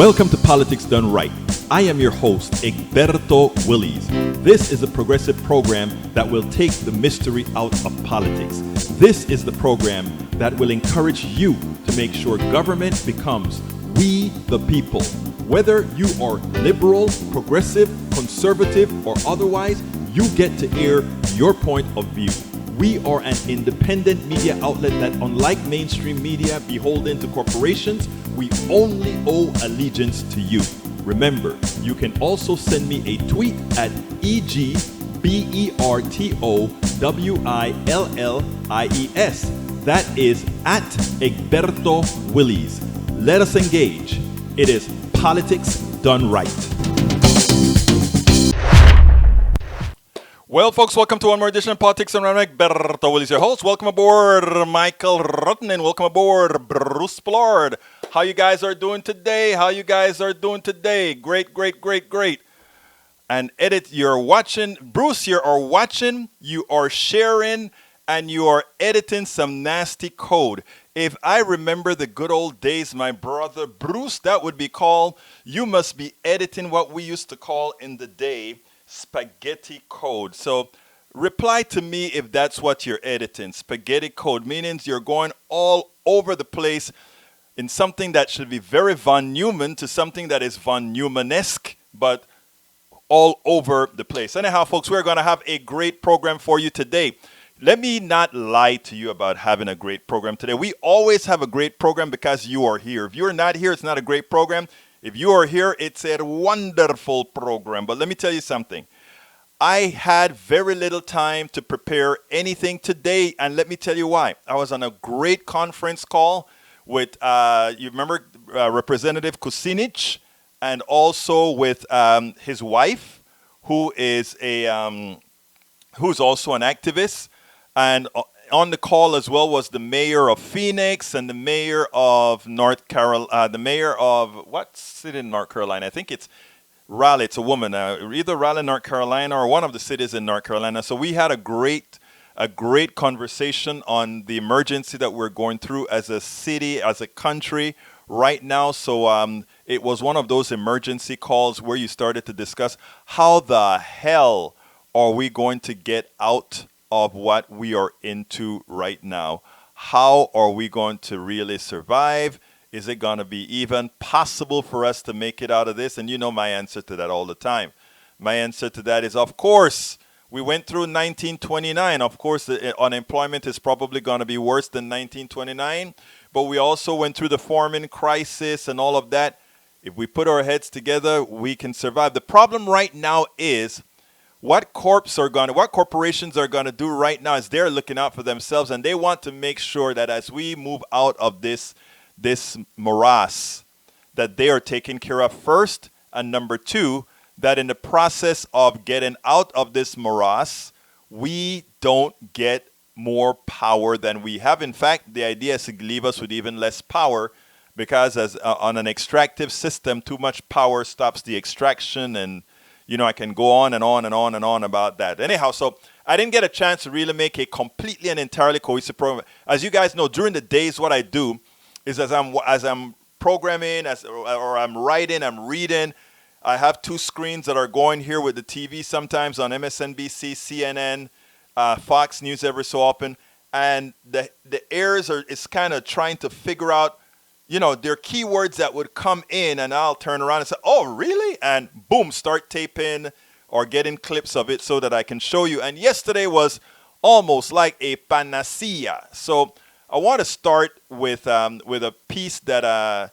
Welcome to Politics Done Right. I am your host, Egberto Willies. This is a progressive program that will take the mystery out of politics. This is the program that will encourage you to make sure government becomes we the people. Whether you are liberal, progressive, conservative, or otherwise, you get to air your point of view. We are an independent media outlet that, unlike mainstream media beholden to corporations, we only owe allegiance to you. Remember, you can also send me a tweet at EGBERTOWILLIES. That is at Egberto Willies. Let us engage. It is Politics Done Right. Well, folks, welcome to one more edition of Politics Done Right. Egberto Willies, your host. Welcome aboard, Michael Rutten, and welcome aboard, Bruce Blard. How you guys are doing today? Great. And edit, you're watching. Bruce, you are watching, you are sharing, and you are editing some nasty code. If I remember the good old days, my brother Bruce, that would be called, you must be editing what we used to call in the day spaghetti code. So reply to me if that's what you're editing. Spaghetti code, meaning you're going all over the place in something that should be very von Neumann to something that is von Neumann-esque, but all over the place. Anyhow, folks, we're going to have a great program for you today. Let me not lie to you about having a great program today. We always have a great program because you are here. If you're not here, it's not a great program. If you are here, it's a wonderful program. But let me tell you something. I had very little time to prepare anything today, and let me tell you why. I was on a great conference call with, you remember, Representative Kucinich, and also with his wife, who is who's also an activist. And on the call as well was the mayor of Phoenix and the mayor of North Carolina, the mayor of what city in North Carolina? I think it's Raleigh. It's a woman, either Raleigh, North Carolina, or one of the cities in North Carolina. So we had a great conversation on the emergency that we're going through as a city, as a country right now. So it was one of those emergency calls where you started to discuss how the hell are we going to get out of what we are into right now. How are we going to really survive? Is it going to be even possible for us to make it out of this? And you know my answer to that all the time. My answer to that is, of course, we went through 1929. Of course, the unemployment is probably going to be worse than 1929. But we also went through the farming crisis and all of that. If we put our heads together, we can survive. The problem right now is what corporations are going to do right now is they're looking out for themselves, and they want to make sure that as we move out of this morass, that they are taken care of first, and number two, that in the process of getting out of this morass, we don't get more power than we have. In fact, the idea is to leave us with even less power, because as on an extractive system, too much power stops the extraction, and I can go on and on and on and on about that. Anyhow, so I didn't get a chance to really make a completely and entirely cohesive program. As you guys know, during the days, what I do is as I'm programming, or I'm writing, I'm reading, I have two screens that are going here with the TV sometimes on MSNBC, CNN, Fox News every so often, and the airs is kind of trying to figure out, there are keywords that would come in, and I'll turn around and say, oh, really? And boom, start taping or getting clips of it so that I can show you. And yesterday was almost like a panacea. So I want to start with a piece that I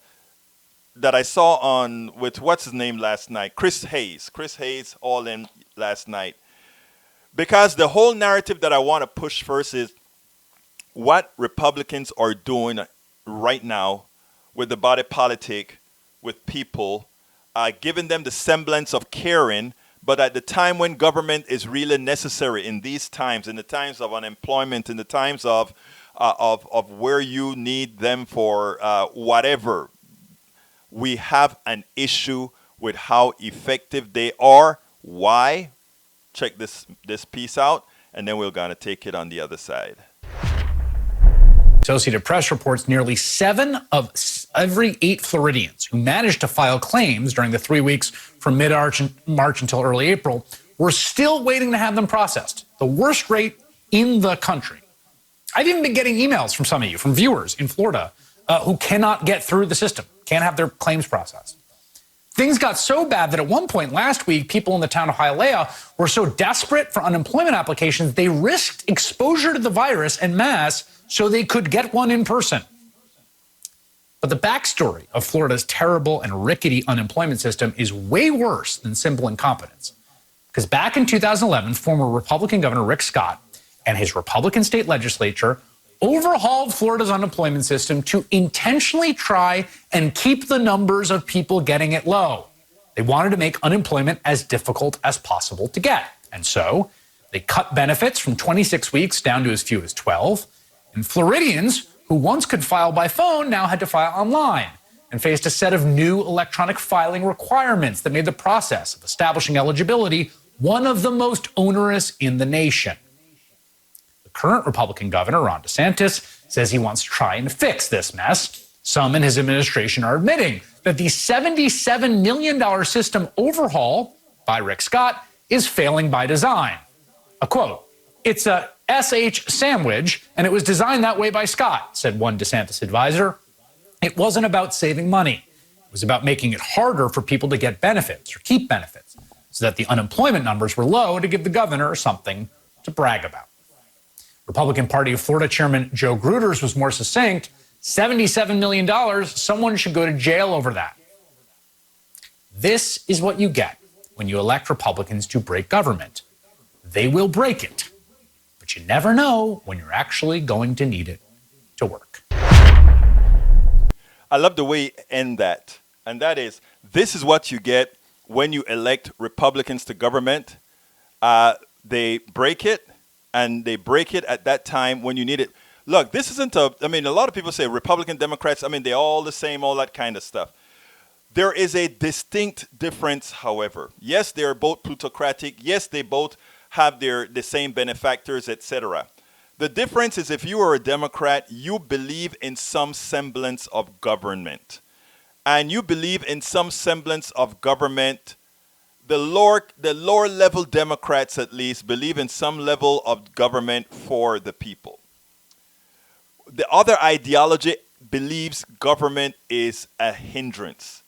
saw with what's his name last night? Chris Hayes, all in last night. Because the whole narrative that I want to push first is what Republicans are doing right now with the body politic, with people, giving them the semblance of caring, but at the time when government is really necessary, in these times, in the times of unemployment, in the times of where you need them for whatever, we have an issue with how effective they are. Why? Check this piece out, and then we're going to take it on the other side. Associated Press reports nearly 7 of every 8 Floridians who managed to file claims during the 3 weeks from mid-March until early April were still waiting to have them processed, the worst rate in the country. I've even been getting emails from some of you, from viewers in Florida, who cannot get through the system, can't have their claims processed. Things got so bad that at one point last week, people in the town of Hialeah were so desperate for unemployment applications, they risked exposure to the virus en masse so they could get one in person. But the backstory of Florida's terrible and rickety unemployment system is way worse than simple incompetence. Because back in 2011, former Republican Governor Rick Scott and his Republican state legislature overhauled Florida's unemployment system to intentionally try and keep the numbers of people getting it low. They wanted to make unemployment as difficult as possible to get. And so they cut benefits from 26 weeks down to as few as 12. And Floridians who once could file by phone now had to file online and faced a set of new electronic filing requirements that made the process of establishing eligibility one of the most onerous in the nation. The current Republican governor, Ron DeSantis, says he wants to try and fix this mess. Some in his administration are admitting that the $77 million system overhaul by Rick Scott is failing by design. A quote, "It's a SH sandwich, and it was designed that way by Scott," said one DeSantis advisor. It wasn't about saving money. It was about making it harder for people to get benefits or keep benefits so that the unemployment numbers were low to give the governor something to brag about. Republican Party of Florida Chairman Joe Gruters was more succinct. $77 million, someone should go to jail over that. This is what you get when you elect Republicans to break government. They will break it, but you never know when you're actually going to need it to work. I love the way you end that. And that is, this is what you get when you elect Republicans to government. They break it, and they break it at that time when you need it. Look, this isn't a lot of people say Republican, Democrats, they're all the same, all that kind of stuff. There is a distinct difference, however. Yes, they are both plutocratic. Yes, they both have the same benefactors, etc. The difference is if you are a Democrat, you believe in some semblance of government. And you believe in some semblance of government. The lower level Democrats, at least, believe in some level of government for the people. The other ideology believes government is a hindrance.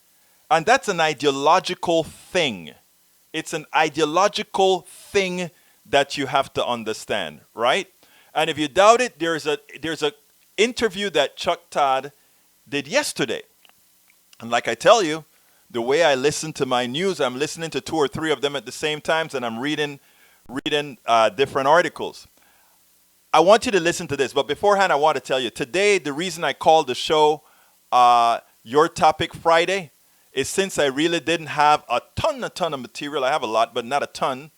And that's an ideological thing. It's an ideological thing that you have to understand, right? And if you doubt it, there's a interview that Chuck Todd did yesterday. And like I tell you, the way I listen to my news, I'm listening to 2 or 3 of them at the same time, and I'm reading different articles. I want you to listen to this, but beforehand, I want to tell you, today, the reason I called the show Your Topic Friday is since I really didn't have a ton of material. I have a lot, but not a ton.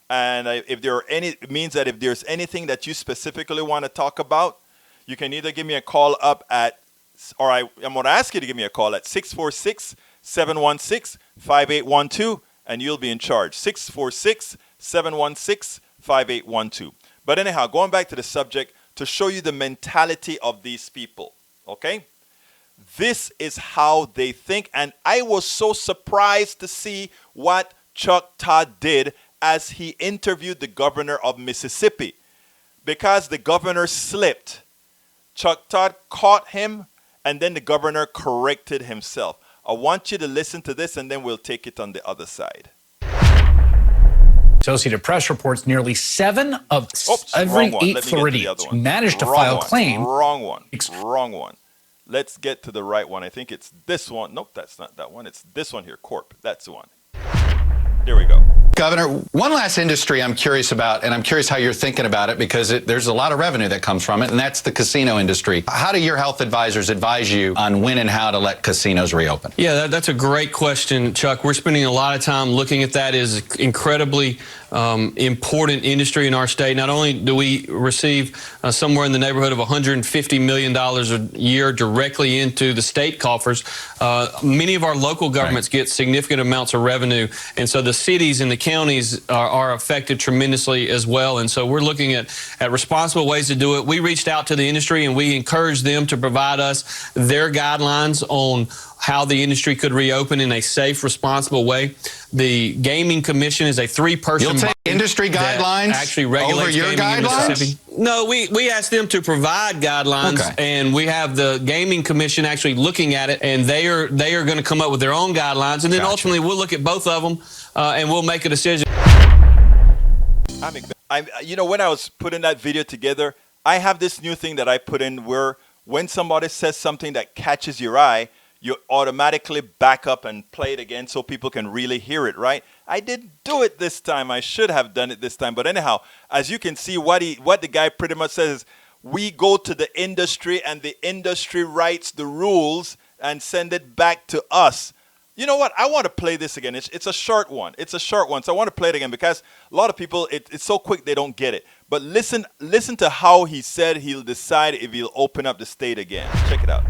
And it means that if there's anything that you specifically want to talk about, you can either give me a call up I'm going to ask you to give me a call at 646-716-5812, and you'll be in charge. 646-716-5812. But anyhow, going back to the subject, to show you the mentality of these people, okay? This is how they think, and I was so surprised to see what Chuck Todd did as he interviewed the governor of Mississippi. Because the governor slipped, Chuck Todd caught him, and then the governor corrected himself. I want you to listen to this, and then we'll take it on the other side. Associated Press reports nearly 7 of every 8 Floridians who managed to file claims. Wrong one. Let's get to the right one. I think it's this one. Nope, that's not that one. It's this one here, Corp. That's the one. There we go. Governor, one last industry I'm curious about, and I'm curious how you're thinking about it, because there's a lot of revenue that comes from it, and that's the casino industry. How do your health advisors advise you on when and how to let casinos reopen? Yeah, that's a great question, Chuck. We're spending a lot of time looking at that. Is incredibly important industry in our state. Not only do we receive somewhere in the neighborhood of $150 million a year directly into the state coffers, many of our local governments get significant amounts of revenue. And so the cities and the counties are affected tremendously as well. And so we're looking at responsible ways to do it. We reached out to the industry and we encouraged them to provide us their guidelines on how the industry could reopen in a safe, responsible way. The Gaming Commission is a three-person You'll take industry guidelines actually regulates over your gaming in guidelines? Mississippi. No, we asked them to provide guidelines, and we have the Gaming Commission actually looking at it, and they are going to come up with their own guidelines, and then ultimately we'll look at both of them, and we'll make a decision. You know, when I was putting that video together, I have this new thing that I put in where when somebody says something that catches your eye, you automatically back up and play it again so people can really hear it, right? I didn't do it this time. I should have done it this time. But anyhow, as you can see, what the guy pretty much says is, we go to the industry and the industry writes the rules and send it back to us. You know what? I want to play this again. It's a short one. It's a short one. So I want to play it again because a lot of people, it's so quick they don't get it. But listen to how he said he'll decide if he'll open up the state again. Check it out.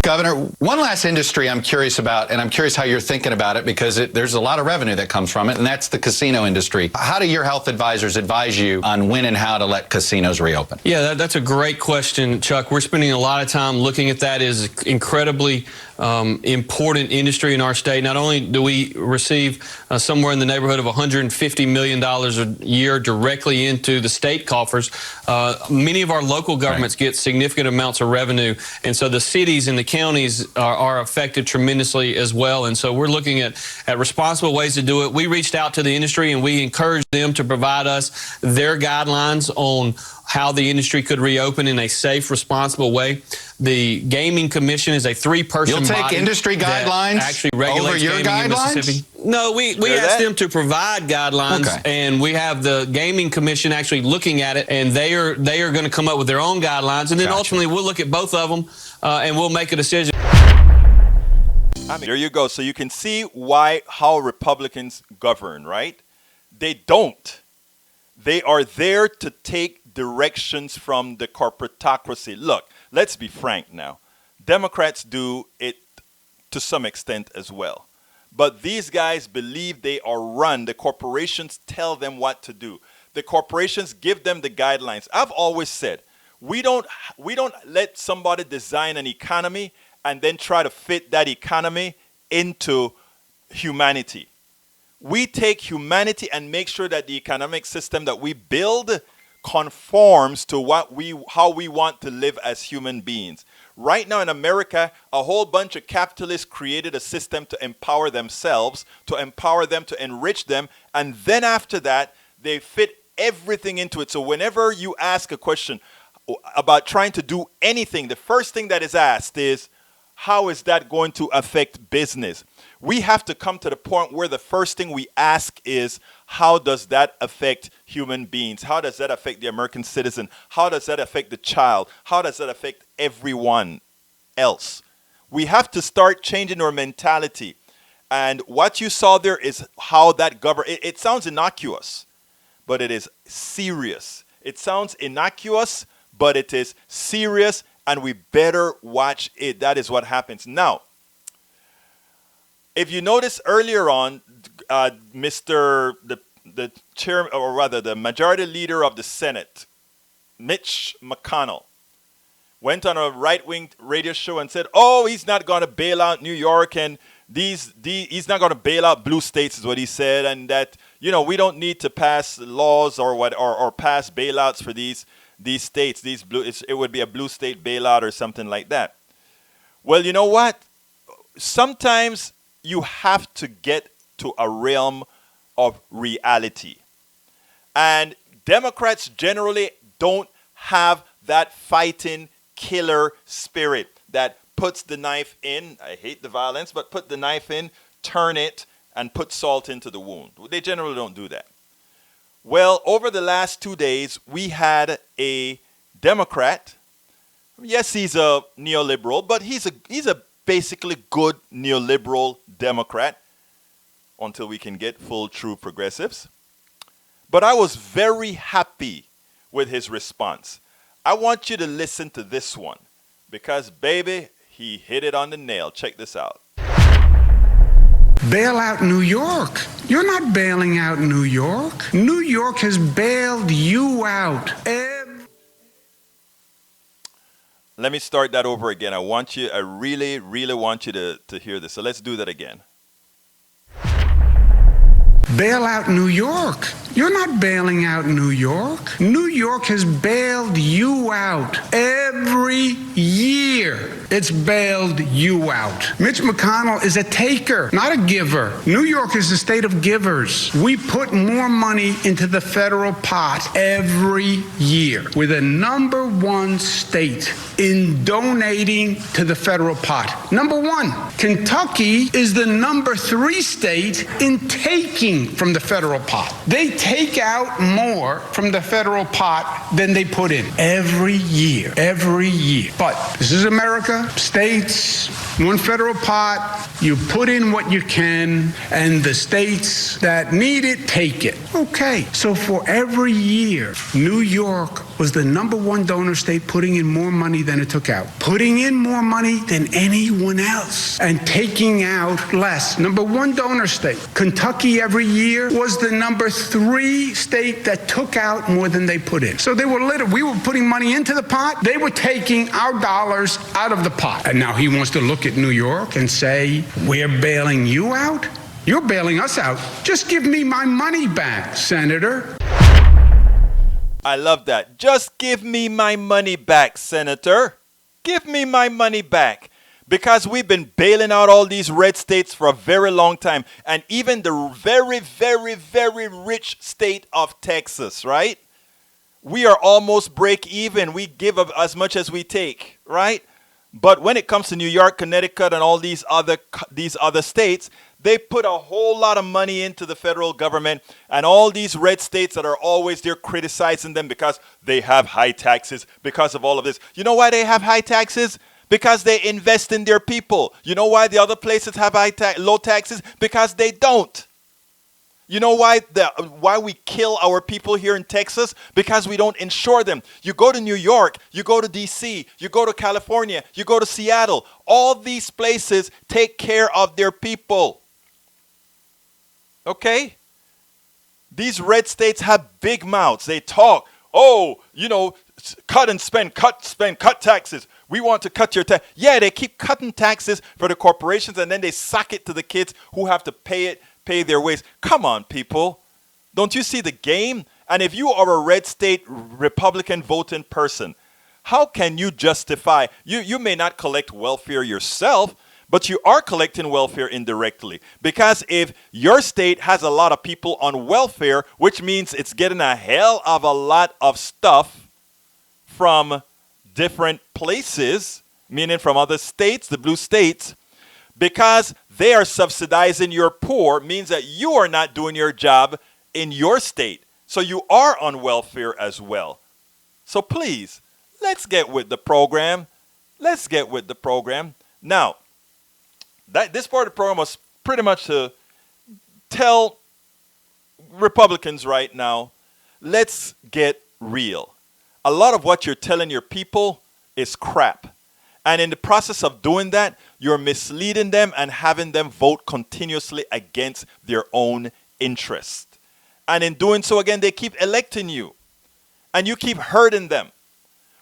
Governor, one last industry I'm curious about, and I'm curious how you're thinking about it because there's a lot of revenue that comes from it, and that's the casino industry. How do your health advisors advise you on when and how to let casinos reopen? Yeah, that's a great question, Chuck. We're spending a lot of time looking at that. Is incredibly important industry in our state. Not only do we receive somewhere in the neighborhood of $150 million a year directly into the state coffers, many of our local governments get significant amounts of revenue, and so the cities and the counties are affected tremendously as well. And so we're looking at responsible ways to do it. We reached out to the industry and we encouraged them to provide us their guidelines on how the industry could reopen in a safe, responsible way. The Gaming Commission is a three-person body. You'll take industry guidelines actually regulates over your gaming guidelines? in Mississippi. No, we asked them to provide guidelines, and we have the Gaming Commission actually looking at it, and they are going to come up with their own guidelines, and then ultimately we'll look at both of them, and we'll make a decision. There you go. So you can see how Republicans govern, right? They don't. They are there to take directions from the corporatocracy. Look, let's be frank now. Democrats do it to some extent as well. But these guys believe they are run. The corporations tell them what to do. The corporations give them the guidelines. I've always said, we don't let somebody design an economy and then try to fit that economy into humanity. We take humanity and make sure that the economic system that we build conforms to how we want to live as human beings. Right now in America, a whole bunch of capitalists created a system to empower themselves, to empower them, to enrich them, and then after that, they fit everything into it. So whenever you ask a question about trying to do anything, the first thing that is asked is, how is that going to affect business? We have to come to the point where the first thing we ask is, how does that affect human beings? How does that affect the American citizen? How does that affect the child? How does that affect everyone else? We have to start changing our mentality. And what you saw there is how that it sounds innocuous, but it is serious. It sounds innocuous, but it is serious, and we better watch it. That is what happens. Now, if you notice earlier on, the chair, or rather the majority leader of the Senate, Mitch McConnell, went on a right-wing radio show and said, "Oh, he's not going to bail out New York, and he's not going to bail out blue states," is what he said, and that we don't need to pass laws or pass bailouts for these states. It would be a blue state bailout or something like that. Well, you know what? Sometimes you have to get to a realm of reality. And Democrats generally don't have that fighting killer spirit that puts the knife in. I hate the violence, but put the knife in, turn it, and put salt into the wound. They generally don't do that. Well, over the last 2 days, we had a Democrat. Yes, he's a neoliberal, but he's a basically good neoliberal Democrat until we can get full true progressives. But I was very happy with his response. I want you to listen to this one because, baby, he hit it on the nail. Check this out. Bail out New York. You're not bailing out New York. New York has bailed you out. Let me start that over again. I really, really want you to hear this. So let's do that again. Bail out New York. You're not bailing out New York. New York has bailed you out every year. It's bailed you out. Mitch McConnell is a taker, not a giver. New York is a state of givers. We put more money into the federal pot every year. We're the #1 state in donating to the federal pot. #1. Kentucky is the #3 state in taking from the federal pot. They take out more from the federal pot than they put in every year. But this is America, states, one federal pot, you put in what you can, and the states that need it, take it. Okay, so for every year, New York was the #1 donor state, putting in more money than it took out. Putting in more money than anyone else and taking out less. #1 donor state. Kentucky every year was the #3 state that took out more than they put in. So they were we were putting money into the pot. They were taking our dollars out of the pot. And now he wants to look at New York and say, we're bailing you out? You're bailing us out. Just give me my money back, Senator. I love that. Just give me my money back, Senator. Give me my money back. Because we've been bailing out all these red states for a very long time. And even the very, very, very rich state of Texas, right? We are almost break even. We give up as much as we take, right? But when it comes to New York, Connecticut, and all these other states, they put a whole lot of money into the federal government, and all these red states that are always there criticizing them because they have high taxes because of all of this. You know why they have high taxes? Because they invest in their people. You know why the other places have low taxes? Because they don't. You know why we kill our people here in Texas? Because we don't insure them. You go to New York, you go to DC, you go to California, you go to Seattle. All these places take care of their people. Okay? These red states have big mouths. They talk, cut and spend, cut taxes. We want to cut your tax. Yeah, they keep cutting taxes for the corporations, and then they sock it to the kids who have to pay their ways. Come on, people. Don't you see the game? And if you are a red state Republican voting person, how can you justify? You may not collect welfare yourself, but you are collecting welfare indirectly. Because if your state has a lot of people on welfare, which means it's getting a hell of a lot of stuff from different places, meaning from other states, the blue states, because they are subsidizing your poor, means that you are not doing your job in your state. So you are on welfare as well. So please, let's get with the program. Let's get with the program. Now, this part of the program was pretty much to tell Republicans right now, let's get real. A lot of what you're telling your people is crap. And in the process of doing that, you're misleading them and having them vote continuously against their own interest. And in doing so, again, they keep electing you. And you keep hurting them.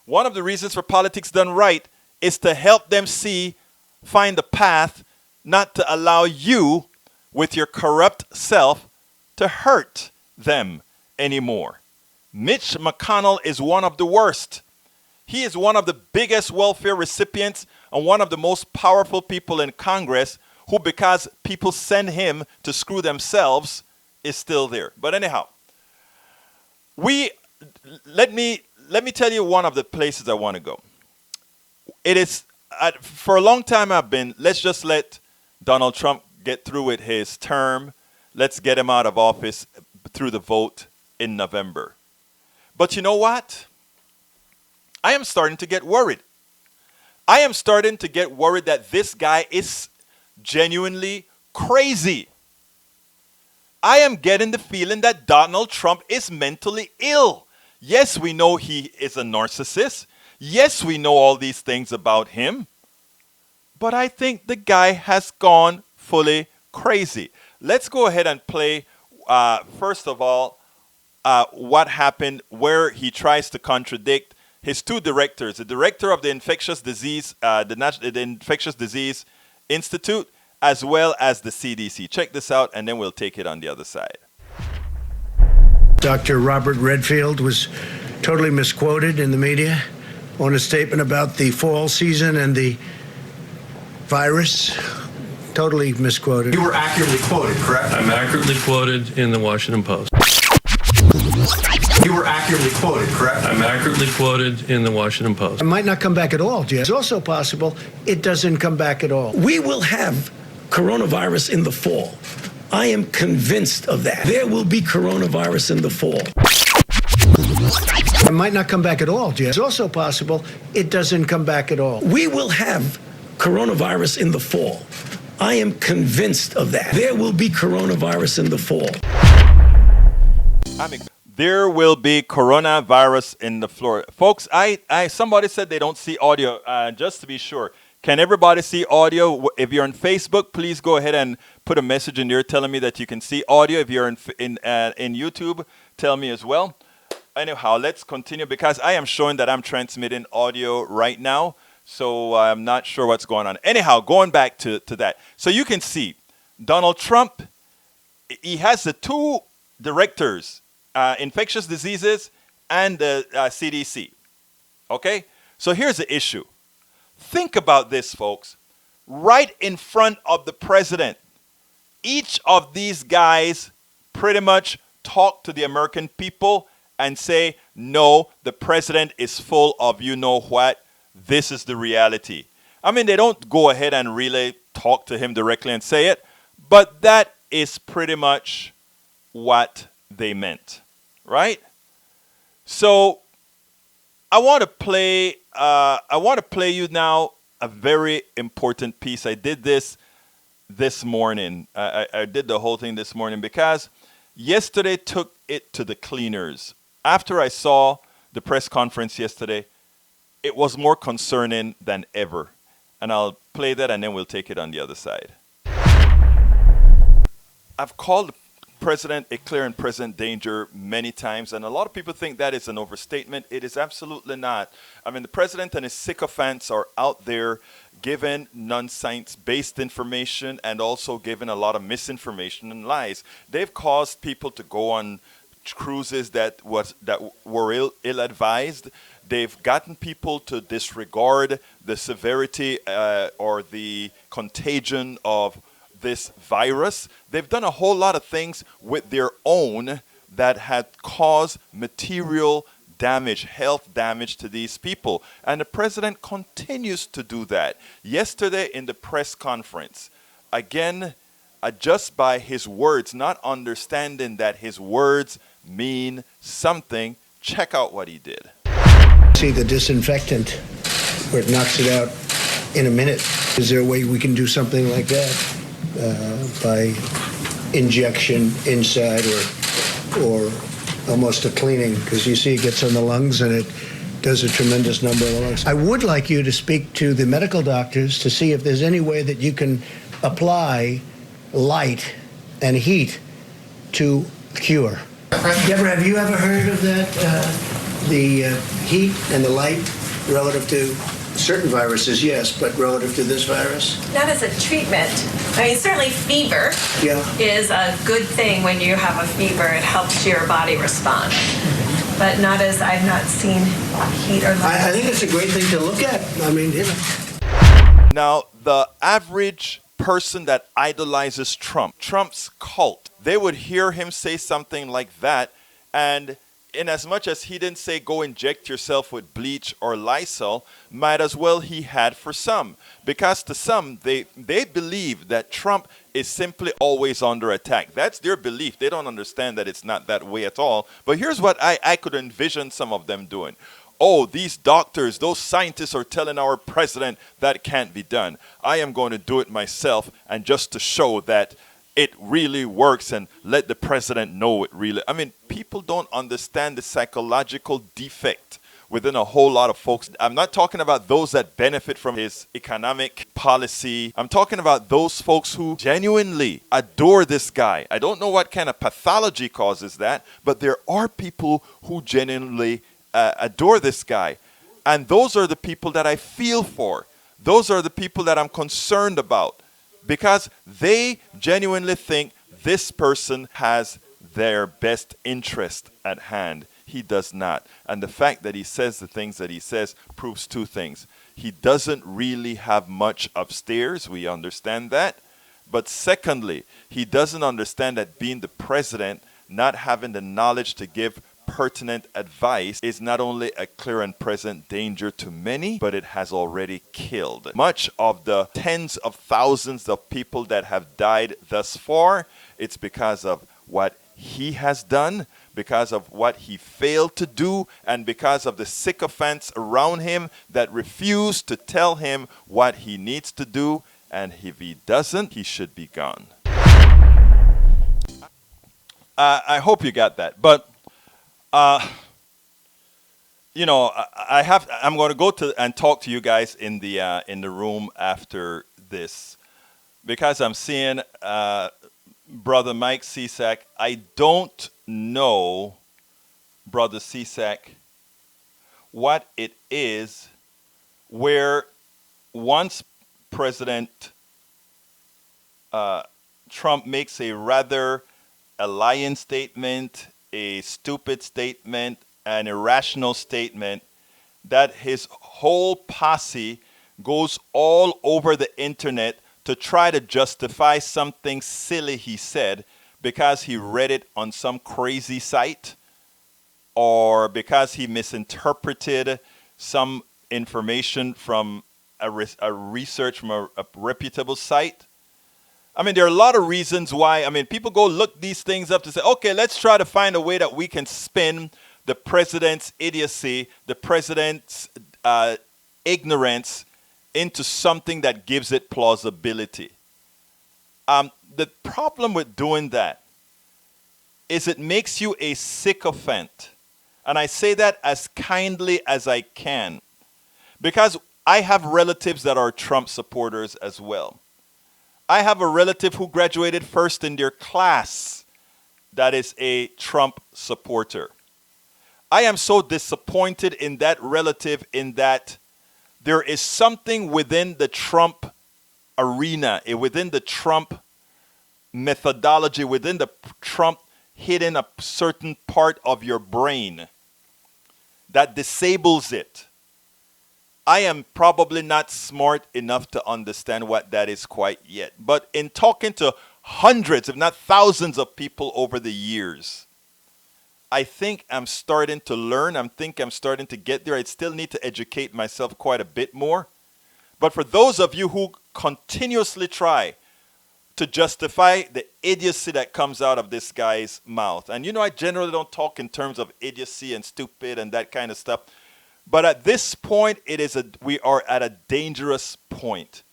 One of the reasons for politics done right is to help them find the path, not to allow you, with your corrupt self, to hurt them anymore. Mitch McConnell is one of the worst. He is one of the biggest welfare recipients and one of the most powerful people in Congress who, because people send him to screw themselves, is still there. But anyhow, let me tell you one of the places I want to go. It is, for a long time let's just let Donald Trump get through with his term. Let's get him out of office through the vote in November. But you know what? I am starting to get worried. I am starting to get worried that this guy is genuinely crazy. I am getting the feeling that Donald Trump is mentally ill. Yes, we know he is a narcissist. Yes, we know all these things about him. But I think the guy has gone fully crazy. Let's go ahead and play, first of all, what happened where he tries to contradict his two directors, the director of the infectious disease, the infectious disease institute, as well as the CDC. Check this out, and then we'll take it on the other side. Dr. Robert Redfield was totally misquoted in the media on a statement about the fall season and the virus. Totally misquoted. You were accurately quoted, correct? I'm accurately quoted in the Washington Post. You were accurately quoted, correct? I'm accurately quoted in the Washington Post. It might not come back at all, Jeff. It's also possible it doesn't come back at all. We will have coronavirus in the fall. I am convinced of that. There will be coronavirus in the fall. It might not come back at all, Jeff. It's also possible it doesn't come back at all. We will have coronavirus in the fall. I am convinced of that. There will be coronavirus in the fall. There will be coronavirus in the floor. Folks, somebody said they don't see audio. Just to be sure, can everybody see audio? If you're on Facebook, please go ahead and put a message in there telling me that you can see audio. If you're in YouTube, tell me as well. Anyhow, let's continue because I am showing that I'm transmitting audio right now. So I'm not sure what's going on. Anyhow, going back to that. So you can see Donald Trump, he has the two directors, infectious diseases and the CDC. Okay? So here's the issue. Think about this, folks. Right in front of the president, each of these guys pretty much talk to the American people and say, no, the president is full of you know what. This is the reality. I mean, they don't go ahead and really talk to him directly and say it, but that is pretty much what they meant, right? So I want to play you now a very important piece. I did this morning. I did the whole thing this morning because yesterday took it to the cleaners. After I saw the press conference yesterday, it was more concerning than ever. And I'll play that and then we'll take it on the other side. I've called the president a clear and present danger many times, and a lot of people think that is an overstatement. It is absolutely not. I mean, the president and his sycophants are out there giving non-science-based information and also giving a lot of misinformation and lies. They've caused people to go on cruises that were ill-advised. They've gotten people to disregard the severity or the contagion of this virus. They've done a whole lot of things with their own that had caused material damage, health damage to these people. And the president continues to do that. Yesterday in the press conference, again, just by his words, not understanding that his words mean something, check out what he did. See the disinfectant where it knocks it out in a minute. Is there a way we can do something like that by injection inside or almost a cleaning? Because you see it gets on the lungs and it does a tremendous number of lungs. I would like you to speak to the medical doctors to see if there's any way that you can apply light and heat to cure. Deborah, have you ever heard of that? The heat and the light relative to certain viruses, yes, but relative to this virus? Not as a treatment. I mean, certainly fever is a good thing when you have a fever. It helps your body respond. But not as, I've not seen heat or light. I think it's a great thing to look at. I mean, Now, the average person that idolizes Trump's cult, they would hear him say something like that, and in as much as he didn't say go inject yourself with bleach or Lysol, might as well he had for some. Because to some, they believe that Trump is simply always under attack. That's their belief. They don't understand that it's not that way at all. But here's what I could envision some of them doing. Oh, these doctors, those scientists are telling our president that can't be done. I am going to do it myself, and just to show that it really works and let the president know it really. I mean, people don't understand the psychological defect within a whole lot of folks. I'm not talking about those that benefit from his economic policy. I'm talking about those folks who genuinely adore this guy. I don't know what kind of pathology causes that, but there are people who genuinely adore this guy. And those are the people that I feel for. Those are the people that I'm concerned about, because they genuinely think this person has their best interest at hand. He does not. And the fact that he says the things that he says proves two things. He doesn't really have much upstairs. We understand that. But secondly, he doesn't understand that being the president, not having the knowledge to give pertinent advice, is not only a clear and present danger to many, but it has already killed much of the tens of thousands of people that have died thus far. It's because of what he has done, because of what he failed to do, and because of the sycophants around him that refuse to tell him what he needs to do. And if he doesn't, he should be gone. I hope you got that. But I'm going to go to and talk to you guys in the room after this, because I'm seeing Brother Mike Cisak. I don't know, Brother Cisak, what it is where once President Trump makes a rather a lying statement, a stupid statement, an irrational statement, that his whole posse goes all over the internet to try to justify something silly he said because he read it on some crazy site, or because he misinterpreted some information from a research from a reputable site. I mean, there are a lot of reasons why. I mean, people go look these things up to say, okay, let's try to find a way that we can spin the president's idiocy, the president's ignorance, into something that gives it plausibility. The problem with doing that is it makes you a sycophant. And I say that as kindly as I can, because I have relatives that are Trump supporters as well. I have a relative who graduated first in their class that is a Trump supporter. I am so disappointed in that relative, in that there is something within the Trump arena, within the Trump methodology, within the Trump hidden a certain part of your brain that disables it. I am probably not smart enough to understand what that is quite yet. But in talking to hundreds, if not thousands of people over the years, I think I'm starting to learn. I'm starting to get there. I still need to educate myself quite a bit more. But for those of you who continuously try to justify the idiocy that comes out of this guy's mouth, and I generally don't talk in terms of idiocy and stupid and that kind of stuff, but at this point, we are at a dangerous point.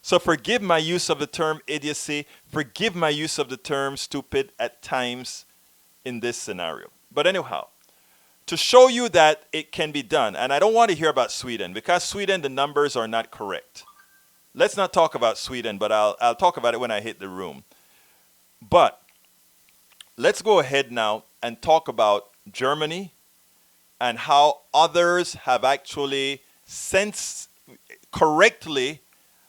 So forgive my use of the term idiocy. Forgive my use of the term stupid at times in this scenario. But anyhow, to show you that it can be done, and I don't want to hear about Sweden, because Sweden, the numbers are not correct. Let's not talk about Sweden, but I'll talk about it when I hit the room. But let's go ahead now and talk about Germany and how others have actually correctly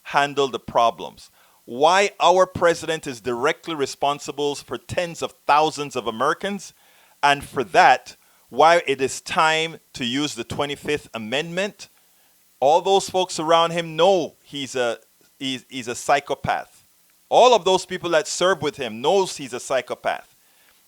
handled the problems. Why our president is directly responsible for tens of thousands of Americans, and for that, why it is time to use the 25th Amendment. All those folks around him know he's a psychopath. All of those people that serve with him knows he's a psychopath.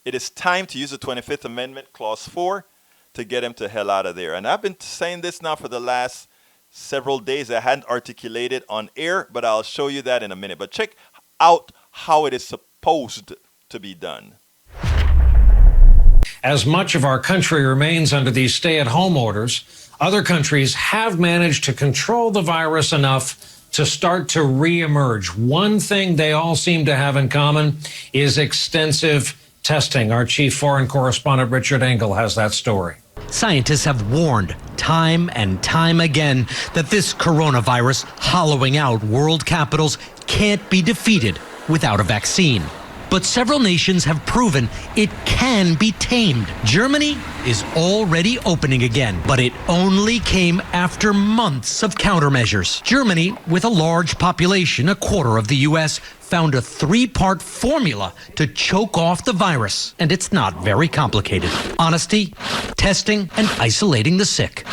It is time to use the 25th Amendment, Clause 4, to get him to hell out of there. And I've been saying this now for the last several days. I hadn't articulated on air, but I'll show you that in a minute. But check out how it is supposed to be done. As much of our country remains under these stay-at-home orders, other countries have managed to control the virus enough to start to reemerge. One thing they all seem to have in common is extensive testing. Our chief foreign correspondent, Richard Engel, has that story. Scientists have warned time and time again that this coronavirus hollowing out world capitals can't be defeated without a vaccine. But several nations have proven it can be tamed. Germany is already opening again, but it only came after months of countermeasures. Germany, with a large population, a quarter of the U.S., found a three-part formula to choke off the virus. And it's not very complicated. Honesty, testing, and isolating the sick.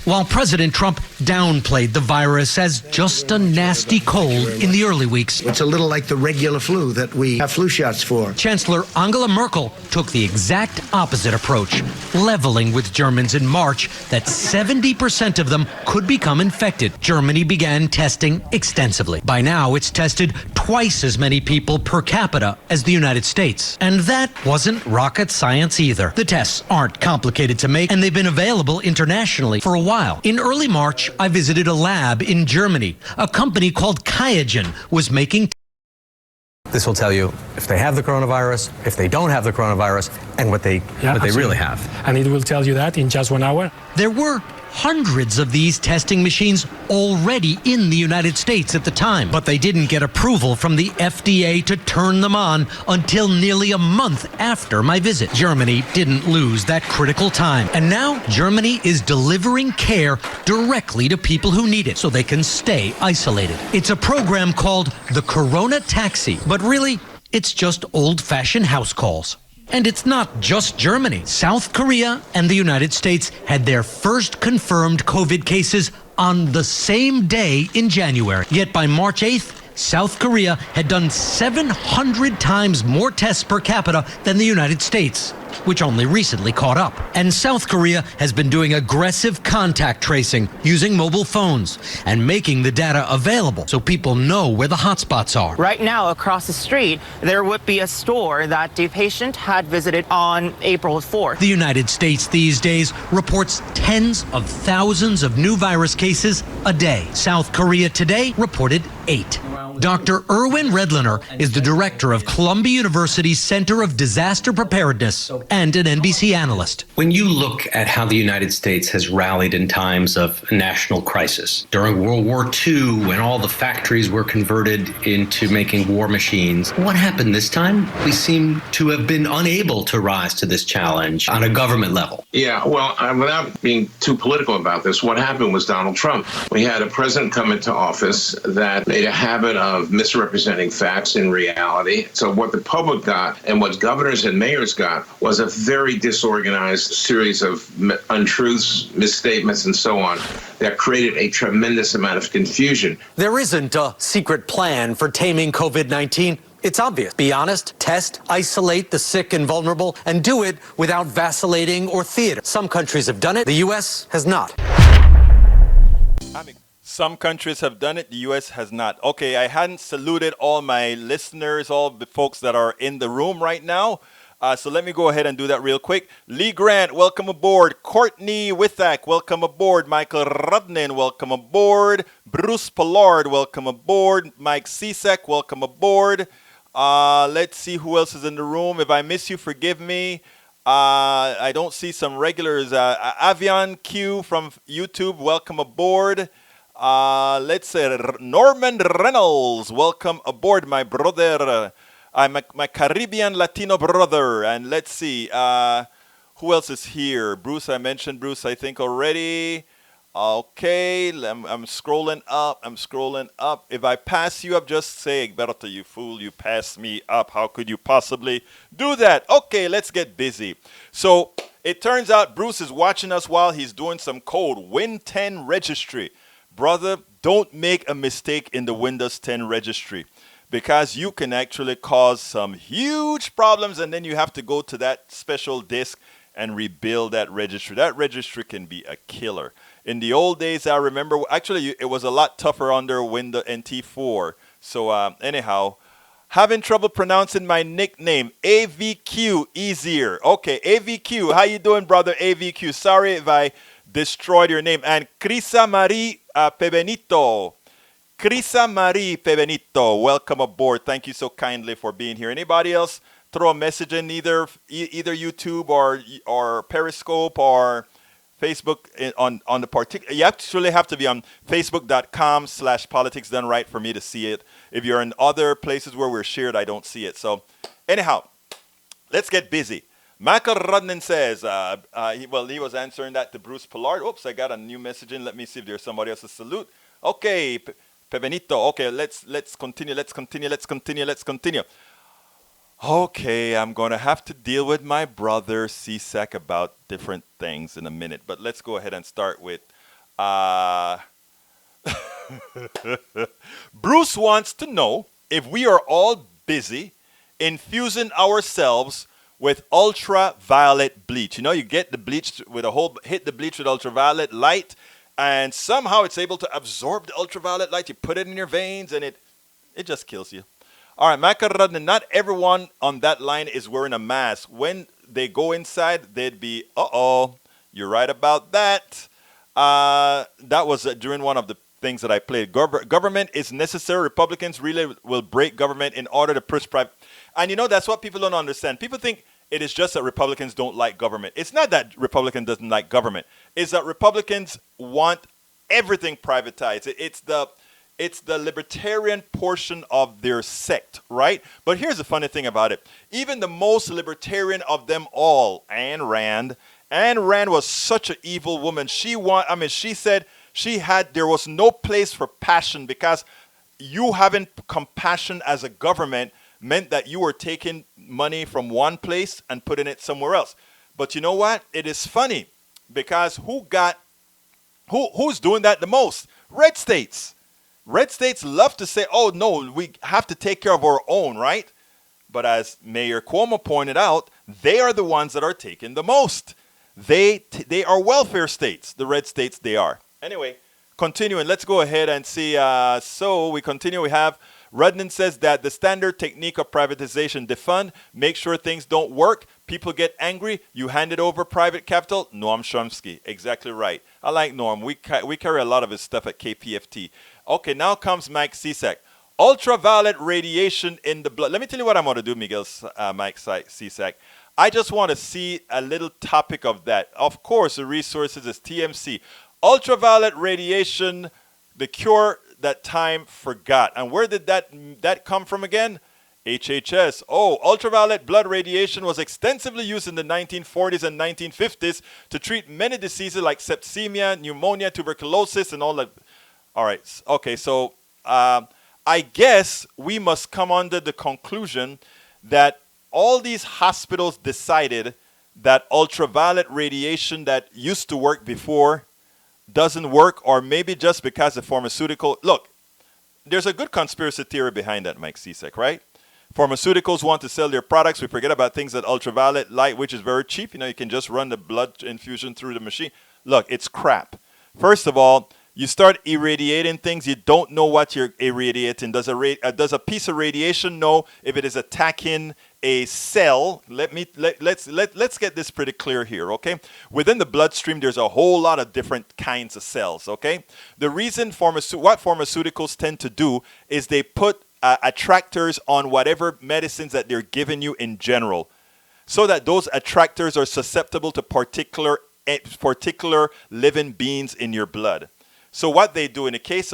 While President Trump downplayed the virus as just a nasty cold in the early weeks. It's a little like the regular flu that we have flu shots for. Chancellor Angela Merkel took the exact opposite approach, leveling with Germans in March that 70% of them could become infected. Germany began testing extensively. By now, it's tested twice as many people per capita as the United States. And that wasn't rocket science either. The tests aren't complicated to make, and they've been available internationally for a while. In early March, I visited a lab in Germany. A company called QIAGEN was making. This will tell you if they have the coronavirus, if they don't have the coronavirus, and what they really have. And it will tell you that in just 1 hour. There were hundreds of these testing machines already in the United States at the time, but they didn't get approval from the FDA to turn them on until nearly a month after my visit. Germany didn't lose that critical time, and now Germany is delivering care directly to people who need it so they can stay isolated. It's a program called the Corona Taxi, but really, it's just old-fashioned house calls. And it's not just Germany. South Korea and the United States had their first confirmed COVID cases on the same day in January. Yet by March 8th, South Korea had done 700 times more tests per capita than the United States, which only recently caught up. And South Korea has been doing aggressive contact tracing using mobile phones and making the data available so people know where the hotspots are. Right now, across the street, there would be a store that the patient had visited on April 4th. The United States these days reports tens of thousands of new virus cases a day. South Korea today reported 8. Dr. Erwin Redliner is the director of Columbia University's Center of Disaster Preparedness and an NBC analyst. When you look at how the United States has rallied in times of national crisis, during World War II, when all the factories were converted into making war machines, what happened this time? We seem to have been unable to rise to this challenge on a government level. Yeah, well, without being too political about this, what happened was Donald Trump. We had a president come into office that made a habit of misrepresenting facts in reality. So what the public got and what governors and mayors got was a very disorganized series of untruths, misstatements, and so on that created a tremendous amount of confusion. There isn't a secret plan for taming COVID-19. It's obvious. Be honest, test, isolate the sick and vulnerable, and do it without vacillating or theater. Some countries have done it. The U.S. has not. Some countries have done it, the U.S. has not. Okay, I hadn't saluted all my listeners, all the folks that are in the room right now. So let me go ahead and do that real quick. Lee Grant, welcome aboard. Courtney Withak, welcome aboard. Michael Rudnin, welcome aboard. Bruce Pollard, welcome aboard. Mike Cisak, welcome aboard. Let's see who else is in the room. If I miss you, forgive me. I don't see some regulars. Avian Q from YouTube, welcome aboard. Let's say Norman Reynolds, welcome aboard, my brother. My Caribbean Latino brother. And let's see, who else is here? Bruce, I mentioned Bruce, I think, already. Okay, I'm scrolling up. If I pass you up, just say, Egberto, you fool, you passed me up. How could you possibly do that? Okay, let's get busy. So it turns out Bruce is watching us while he's doing some code, Win 10 registry. Brother, don't make a mistake in the Windows 10 registry, because you can actually cause some huge problems, and then you have to go to that special disk and rebuild that registry. That registry can be a killer. In the old days, I remember, actually, it was a lot tougher under Windows NT4. So anyhow, having trouble pronouncing my nickname, AVQ, easier. Okay, AVQ, how you doing, brother AVQ? Sorry if I destroyed your name. And Crisa Marie Pebenito. Crisa Marie Pebenito, welcome aboard. Thank you so kindly for being here. Anybody else throw a message in either YouTube or Periscope or Facebook on the particular. You actually have to be on facebook.com/politics done right for me to see it. If you're in other places where we're shared, I don't see it. So anyhow, let's get busy. Michael Rudnan says, he was answering that to Bruce Pollard. Oops, I got a new message in. Let me see if there's somebody else to salute. Okay, Pebenito. Okay, let's continue. Let's continue. Okay, I'm going to have to deal with my brother CSAC about different things in a minute. But let's go ahead and start with... Bruce wants to know if we are all busy infusing ourselves with ultraviolet bleach. You know, you get the bleach with hit the bleach with ultraviolet light, and somehow it's able to absorb the ultraviolet light. You put it in your veins, and it just kills you. All right, Macaradna, not everyone on that line is wearing a mask. When they go inside, they'd be, you're right about that. That was during one of the things that I played. Government is necessary. Republicans really will break government in order to push private. And you know, that's what people don't understand. People think it is just that Republicans don't like government. It's not that Republican doesn't like government. It's that Republicans want everything privatized. It's the libertarian portion of their sect, right? But here's the funny thing about it. Even the most libertarian of them all, Ayn Rand was such an evil woman. She said there was no place for passion, because you having compassion as a government meant that you were taking money from one place and putting it somewhere else. But you know what? It is funny, because who's doing that the most? Red states. Red states love to say, oh, no, we have to take care of our own, right? But as Mayor Cuomo pointed out, they are the ones that are taking the most. They are welfare states, the red states they are. Anyway, continuing, let's go ahead and see. So we continue. We have Rudnan says that the standard technique of privatization, defund, make sure things don't work. People get angry. You hand it over private capital. Noam Chomsky. Exactly right. I like Norm. We carry a lot of his stuff at KPFT. Okay, now comes Mike Cisak. Ultraviolet radiation in the blood. Let me tell you what I'm going to do, Mike Cisak. I just want to see a little topic of that. Of course, the resources is TMC. Ultraviolet radiation, the cure that time forgot. And where did that come from again? HHS. Oh, ultraviolet blood radiation was extensively used in the 1940s and 1950s to treat many diseases like septicemia, pneumonia, tuberculosis, and all that. All right. Okay, so I guess we must come under the conclusion that all these hospitals decided that ultraviolet radiation that used to work before doesn't work, or maybe just because the pharmaceutical... Look, there's a good conspiracy theory behind that, Mike Cisak, right? Pharmaceuticals want to sell their products. We forget about things like ultraviolet light, which is very cheap. You know, you can just run the blood infusion through the machine. Look, it's crap. First of all, you start irradiating things, you don't know what you're irradiating. Does a piece of radiation know if it is attacking a cell? Let's get this pretty clear here, okay? Within the bloodstream, there's a whole lot of different kinds of cells, okay? The reason what pharmaceuticals tend to do is they put attractors on whatever medicines that they're giving you in general, so that those attractors are susceptible to particular living beings in your blood. So what they do in the case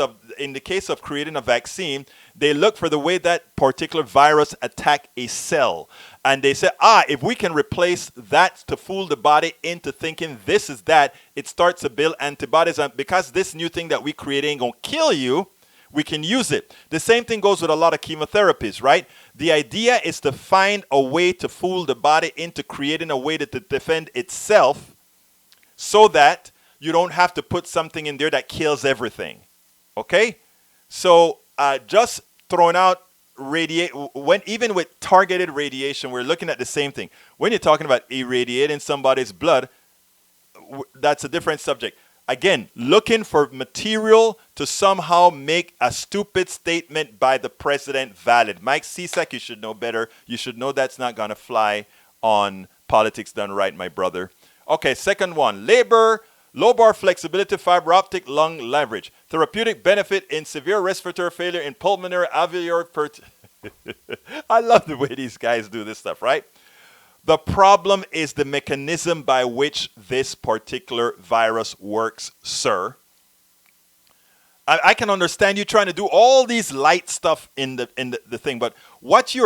of creating a vaccine, they look for the way that particular virus attack a cell. And they say, if we can replace that to fool the body into thinking this is that, it starts to build antibodies. And because this new thing that we create ain't going to kill you, we can use it. The same thing goes with a lot of chemotherapies, right? The idea is to find a way to fool the body into creating a way to defend itself, so that you don't have to put something in there that kills everything. Okay? So just throwing out even with targeted radiation, we're looking at the same thing. When you're talking about irradiating somebody's blood, that's a different subject. Again, looking for material to somehow make a stupid statement by the president valid. Mike Cisak, you should know better. You should know that's not going to fly on Politics Done Right, my brother. Okay, second one. Labor Low bar flexibility, fiber optic lung leverage. Therapeutic benefit in severe respiratory failure in pulmonary alveolar I love the way these guys do this stuff, right? The problem is the mechanism by which this particular virus works, sir. I can understand you trying to do all these light stuff in the thing, but what you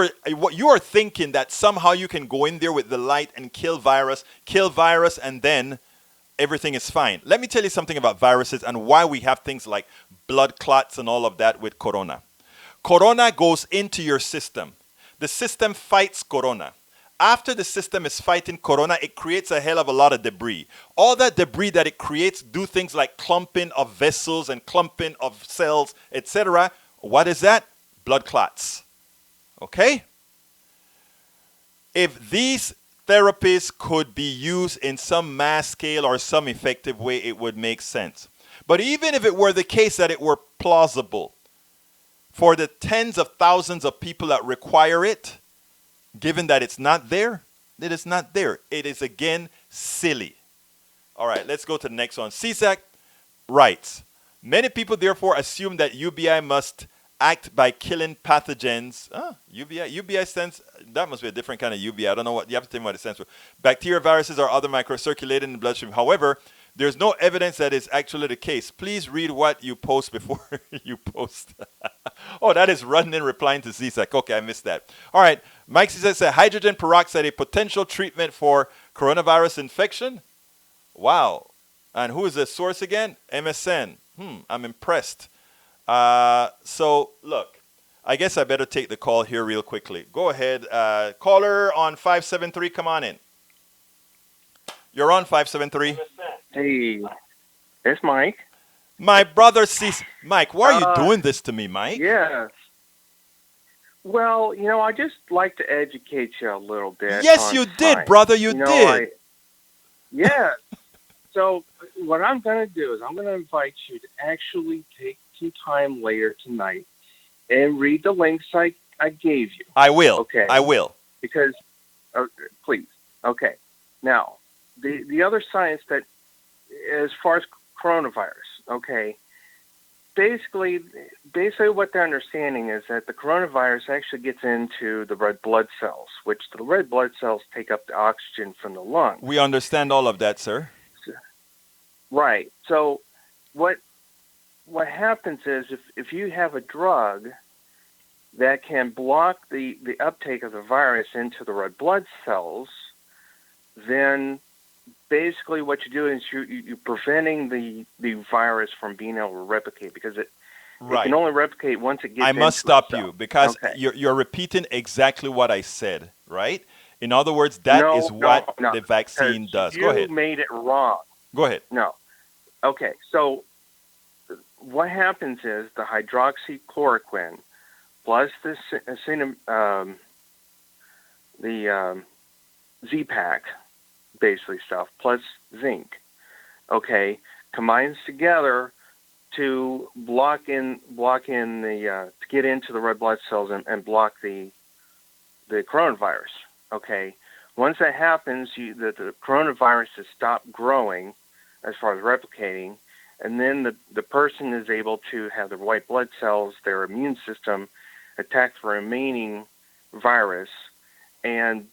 are thinking that somehow you can go in there with the light and kill virus, and then everything is fine. Let me tell you something about viruses and why we have things like blood clots and all of that with corona. Corona goes into your system. The system fights corona. After the system is fighting corona, it creates a hell of a lot of debris. All that debris that it creates do things like clumping of vessels and clumping of cells, etc. What is that? Blood clots. Okay? If these therapies could be used in some mass scale or some effective way, it would make sense. But even if it were the case that it were plausible, for the tens of thousands of people that require it, given that it's not there, it is not there. It is again silly. All right, let's go to the next one. CSAC writes, many people therefore assume that UBI must act by killing pathogens. UBI stands, that must be a different kind of UBI. I don't know what, you have to tell me what it stands for. Bacteria, viruses, or other microcirculating in the bloodstream. However, there's no evidence that is actually the case. Please read what you post before you post. Oh, that is Rudden replying to CSAC. Okay, I missed that. All right, Mike says hydrogen peroxide, a potential treatment for coronavirus infection. Wow. And who is the source again? MSN. I'm impressed. So, look, I guess I better take the call here real quickly. Go ahead. Caller on 573, come on in. You're on 573. Hey, it's Mike. My brother sees... Mike, why are you doing this to me, Mike? Yes. Well, I just like to educate you a little bit. Yes, you did, brother. You did. Yeah. So what I'm going to do is I'm going to invite you to actually take some time later tonight and read the links I gave you. I will. Okay. I will. Because, please. Okay. Now, the other science that, as far as coronavirus, okay, basically what they're understanding is that the coronavirus actually gets into the red blood cells, which the red blood cells take up the oxygen from the lungs. We understand all of that, sir. Right. So what happens is if you have a drug that can block the uptake of the virus into the red blood cells, then basically what you're doing is you're preventing the virus from being able to replicate, because it can only replicate once it gets I must stop you because okay. you're repeating exactly what I said, right? In other words, that is what the vaccine does. Go ahead. You made it wrong. Go ahead. No. Okay, so what happens is the hydroxychloroquine plus the Z-Pack, basically stuff, plus zinc, okay, combines together to block in the to get into the red blood cells and block the coronavirus. Okay, once that happens, the coronavirus has stopped growing as far as replicating, and then the person is able to have their white blood cells, their immune system, attack the remaining virus and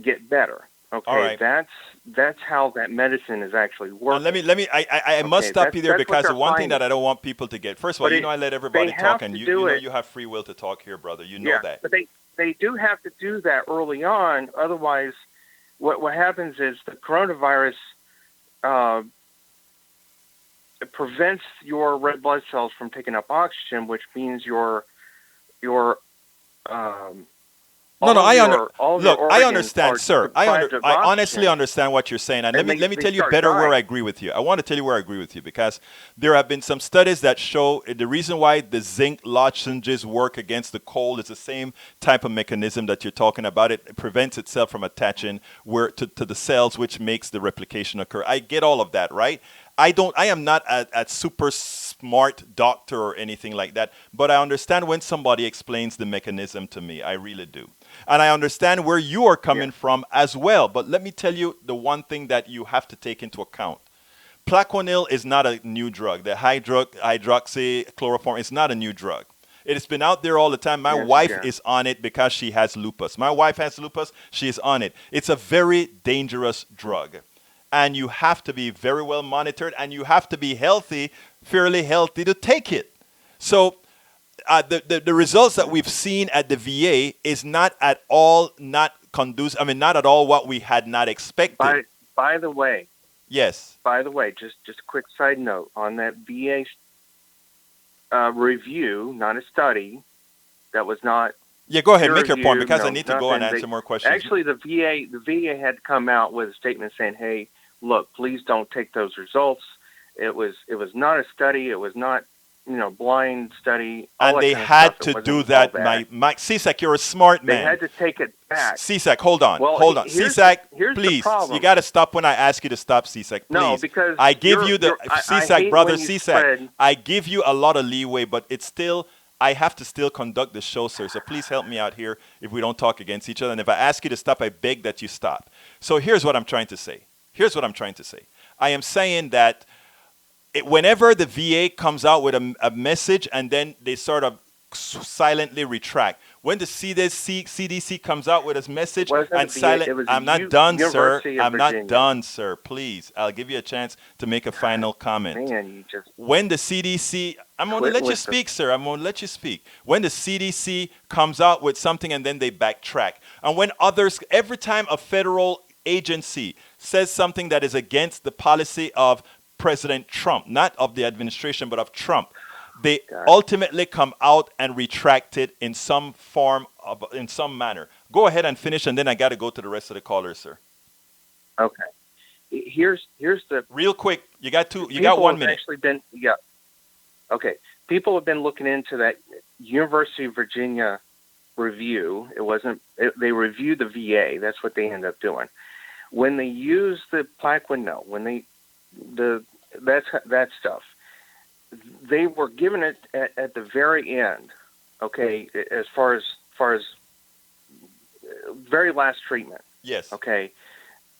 get better. Okay, all right. That's how that medicine is actually working. I must stop you there, because the one thing that I don't want people to get. First of all, I let everybody talk, and you have free will to talk here, brother. You know that. But they do have to do that early on. Otherwise, what happens is the coronavirus it prevents your red blood cells from taking up oxygen, which means your I understand, sir. I honestly understand what you're saying, and let me tell you better where I agree with you. I want to tell you where I agree with you, because there have been some studies that show the reason why the zinc lozenges work against the cold is the same type of mechanism that you're talking about. It prevents itself from attaching to the cells, which makes the replication occur. I get all of that, right? I am not a super smart doctor or anything like that, but I understand when somebody explains the mechanism to me. I really do. And I understand where you are coming from as well. But let me tell you the one thing that you have to take into account. Plaquenil is not a new drug. The hydroxychloroquine is not a new drug. It's been out there all the time. My wife is on it because she has lupus. My wife has lupus. She is on it. It's a very dangerous drug. And you have to be very well monitored, and you have to be healthy, fairly healthy to take it. So the results that we've seen at the VA is not at all not at all what we had not expected. By the way. Yes. By the way, just a quick side note on that VA review, not a study, that was not. Yeah, go ahead, make your point, because I need to go and answer more questions. Actually, the VA had to come out with a statement saying, "Hey, look, please don't take those results. It was not a study. It was not, blind study." And they had to do that. Mike CSAC, you're a smart man. They had to take it back. CSAC, hold on. CSAC, please, you got to stop when I ask you to stop, CSAC. Please. No, because I give you the CSAC, brother, CSAC. I give you a lot of leeway, but it's still. I have to still conduct the show, sir. So please help me out here if we don't talk against each other. And if I ask you to stop, I beg that you stop. So here's what I'm trying to say. I am saying that whenever the VA comes out with a message and then they sort of silently retract. When the CDC comes out with a message and silent, I'm not done, sir. I'm not done, sir. Please, I'll give you a chance to make a final comment. Man, you just when the CDC, I'm going to let you speak, sir. I'm going to let you speak. When the CDC comes out with something and then they backtrack, and when others, every time a federal agency says something that is against the policy of President Trump, not of the administration, but of Trump, they ultimately come out and retract it in some form, in some manner. Go ahead and finish, and then I got to go to the rest of the callers, sir. Okay. Here's the real quick. You got 1 minute. Okay. People have been looking into that University of Virginia review. They reviewed the VA. That's what they end up doing. When they use the Plaquenil, that stuff, they were given it at the very end, okay, as far as very last treatment. Yes. Okay.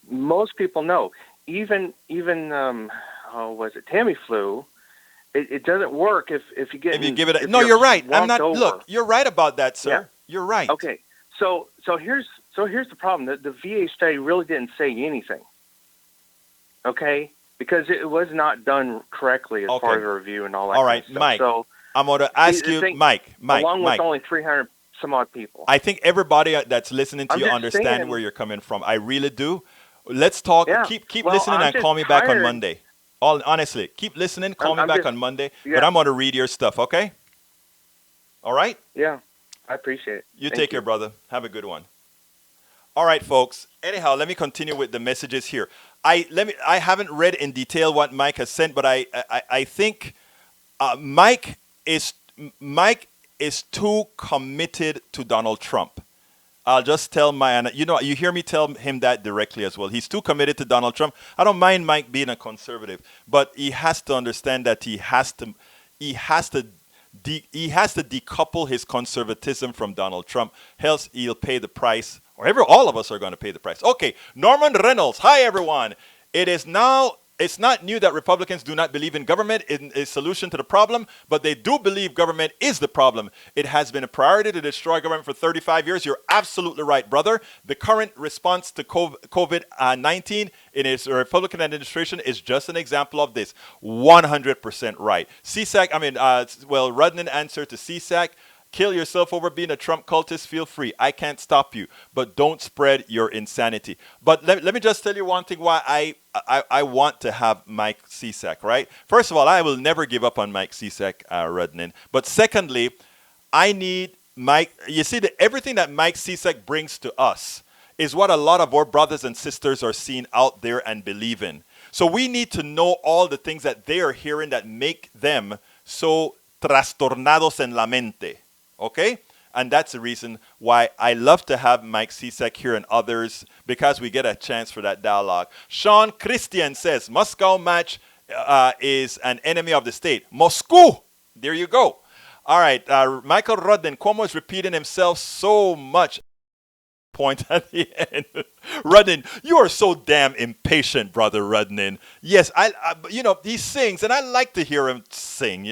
Most people know. Even was it Tamiflu? It doesn't work if you get. If you give it. No, you're right. I'm not. Over. Look, you're right about that, sir. Yeah. You're right. Okay. So here's the problem. The VA study really didn't say anything. Okay. Because it was not done correctly as far as a review and all that. All right, kind of Mike. So I'm going to ask you, Mike. Along with only 300 some odd people. I think everybody that's listening to you understand where you're coming from. I really do. Let's talk. Yeah. Keep listening and call me back on Monday. Honestly, keep listening. Call me back on Monday. Yeah. But I'm going to read your stuff. Okay. All right. Yeah, I appreciate it. You take care, brother. Have a good one. All right, folks. Anyhow, let me continue with the messages here. I haven't read in detail what Mike has sent, but I think Mike is too committed to Donald Trump. I'll just tell you hear me tell him that directly as well. He's too committed to Donald Trump. I don't mind Mike being a conservative, but he has to understand that he has to decouple his conservatism from Donald Trump. Else he'll pay the price. All of us are going to pay the price. Okay, Norman Reynolds. Hi, everyone. It's not new that Republicans do not believe in government in a solution to the problem, but they do believe government is the problem. It has been a priority to destroy government for 35 years. You're absolutely right, brother. The current response to COVID-19 in its Republican administration is just an example of this. 100% right. CSAC, Rudnan answer to CSAC. Kill yourself over being a Trump cultist, feel free. I can't stop you, but don't spread your insanity. But let me just tell you one thing why I want to have Mike CSAC, right? First of all, I will never give up on Mike CSAC, Rudnin. But secondly, I need Mike. You see, everything that Mike CSAC brings to us is what a lot of our brothers and sisters are seeing out there and believe in. So we need to know all the things that they are hearing that make them so trastornados en la mente. Okay? And that's the reason why I love to have Mike CSAC here and others, because we get a chance for that dialogue. Sean Christian says, Moscow match is an enemy of the state. Moscow! There you go. All right. Michael Rudden, Cuomo is repeating himself so much. point at the end. Rudnin, you are so damn impatient, brother Rudnin. Yes, he sings, and I like to hear him sing,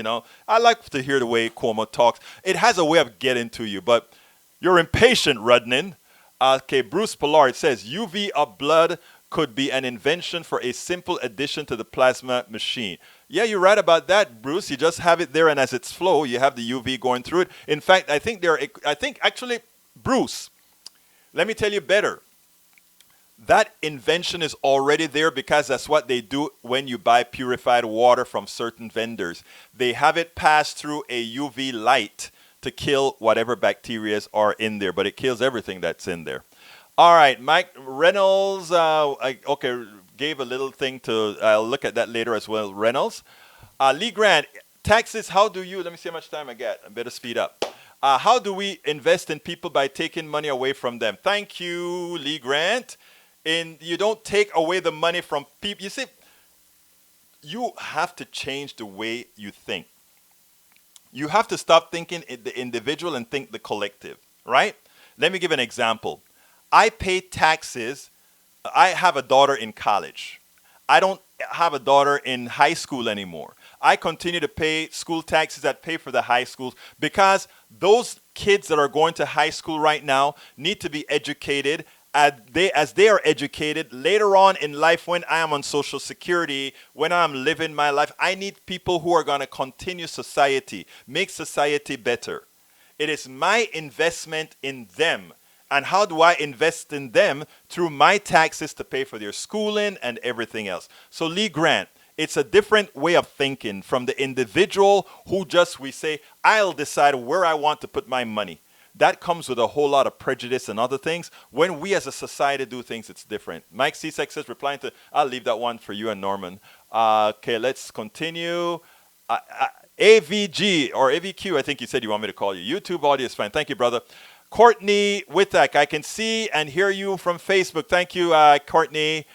I like to hear the way Cuomo talks. It has a way of getting to you, but you're impatient, Rudnin. Okay, Bruce Pollard says, UV of blood could be an invention for a simple addition to the plasma machine. Yeah, you're right about that, Bruce. You just have it there, and as it's flow, you have the UV going through it. In fact, I think actually, Bruce, let me tell you better. That invention is already there because that's what they do when you buy purified water from certain vendors. They have it pass through a UV light to kill whatever bacteria are in there, but it kills everything that's in there. All right, Mike Reynolds, gave a little thing to, I'll look at that later as well. Reynolds. Lee Grant, taxes, let me see how much time I got. I better speed up. How do we invest in people by taking money away from them? Thank you, Lee Grant. You don't take away the money from people. You see, you have to change the way you think. You have to stop thinking the individual and think the collective, right? Let me give an example. I pay taxes. I have a daughter in college. I don't have a daughter in high school anymore. I continue to pay school taxes that pay for the high schools because those kids that are going to high school right now need to be educated. As they are educated later on in life, when I am on Social Security, when I'm living my life, I need people who are going to continue society, make society better. It is my investment in them. And how do I invest in them? Through my taxes to pay for their schooling and everything else. So Lee Grant, it's a different way of thinking from the individual who we say, I'll decide where I want to put my money. That comes with a whole lot of prejudice and other things. When we as a society do things, it's different. Mike Cesek says, replying to, I'll leave that one for you and Norman. Okay, let's continue. AVG or AVQ, I think you said you want me to call you. YouTube audio is fine. Thank you, brother. Courtney Withak, I can see and hear you from Facebook. Thank you, Courtney.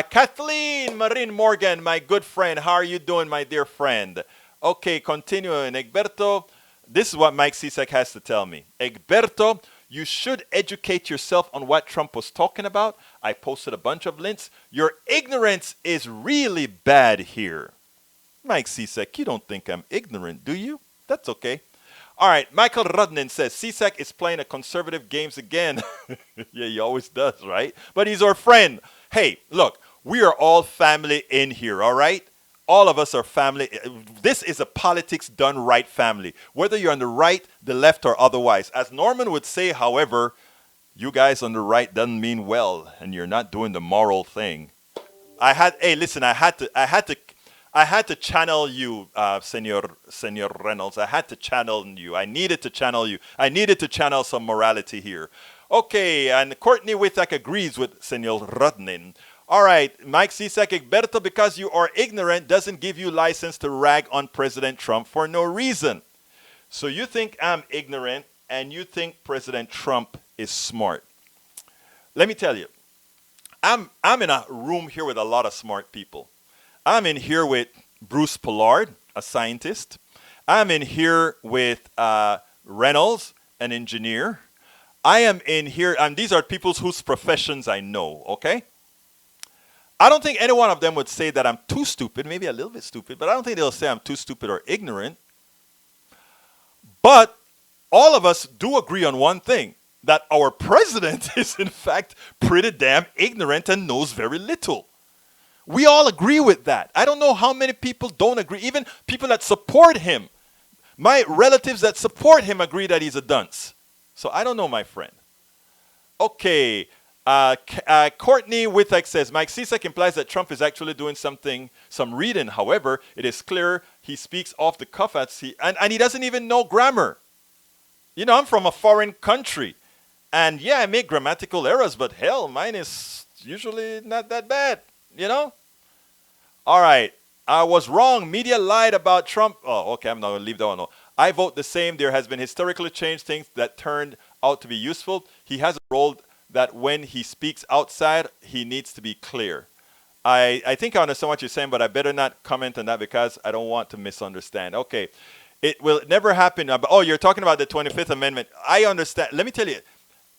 Kathleen Marin Morgan, my good friend. How are you doing, my dear friend? Okay, continuing. Egberto, this is what Mike Cesek has to tell me. Egberto, you should educate yourself on what Trump was talking about. I posted a bunch of links. Your ignorance is really bad here. Mike Cesek, you don't think I'm ignorant, do you? That's okay. All right, Michael Rudnin says, Cesek is playing a conservative games again. Yeah, he always does, right? But he's our friend. Hey, look, we are all family in here, all right? All of us are family. This is a politics done right family, whether you're on the right, the left, or otherwise. As Norman would say, however, you guys on the right doesn't mean well, and you're not doing the moral thing. I had to channel you, Senor Reynolds. I had to channel you. I needed to channel you. I needed to channel some morality here. Okay, and Courtney Withak agrees with Senor Rudnin. All right, Mike Cesek, Egberto, because you are ignorant doesn't give you license to rag on President Trump for no reason. So you think I'm ignorant and you think President Trump is smart. Let me tell you, I'm in a room here with a lot of smart people. I'm in here with Bruce Pollard, a scientist. I'm in here with Reynolds, an engineer. I am in here, and these are people whose professions I know, okay? I don't think any one of them would say that I'm too stupid, maybe a little bit stupid, but I don't think they'll say I'm too stupid or ignorant. But all of us do agree on one thing, that our president is in fact pretty damn ignorant and knows very little. We all agree with that. I don't know how many people don't agree, even people that support him. My relatives that support him agree that he's a dunce. So I don't know, my friend. Okay. Courtney Withak says, Mike Cesek implies that Trump is actually doing some reading. However, it is clear he speaks off the cuff and he doesn't even know grammar. You know, I'm from a foreign country. And yeah, I make grammatical errors, but hell, mine is usually not that bad, you know? All right. I was wrong. Media lied about Trump. Oh, okay, I'm not going to leave that one. No. I vote the same. There has been historically changed things that turned out to be useful. He has a role that when he speaks outside, he needs to be clear. I think I understand what you're saying, but I better not comment on that because I don't want to misunderstand. Okay. It will never happen. Oh, you're talking about the 25th Amendment. I understand. Let me tell you,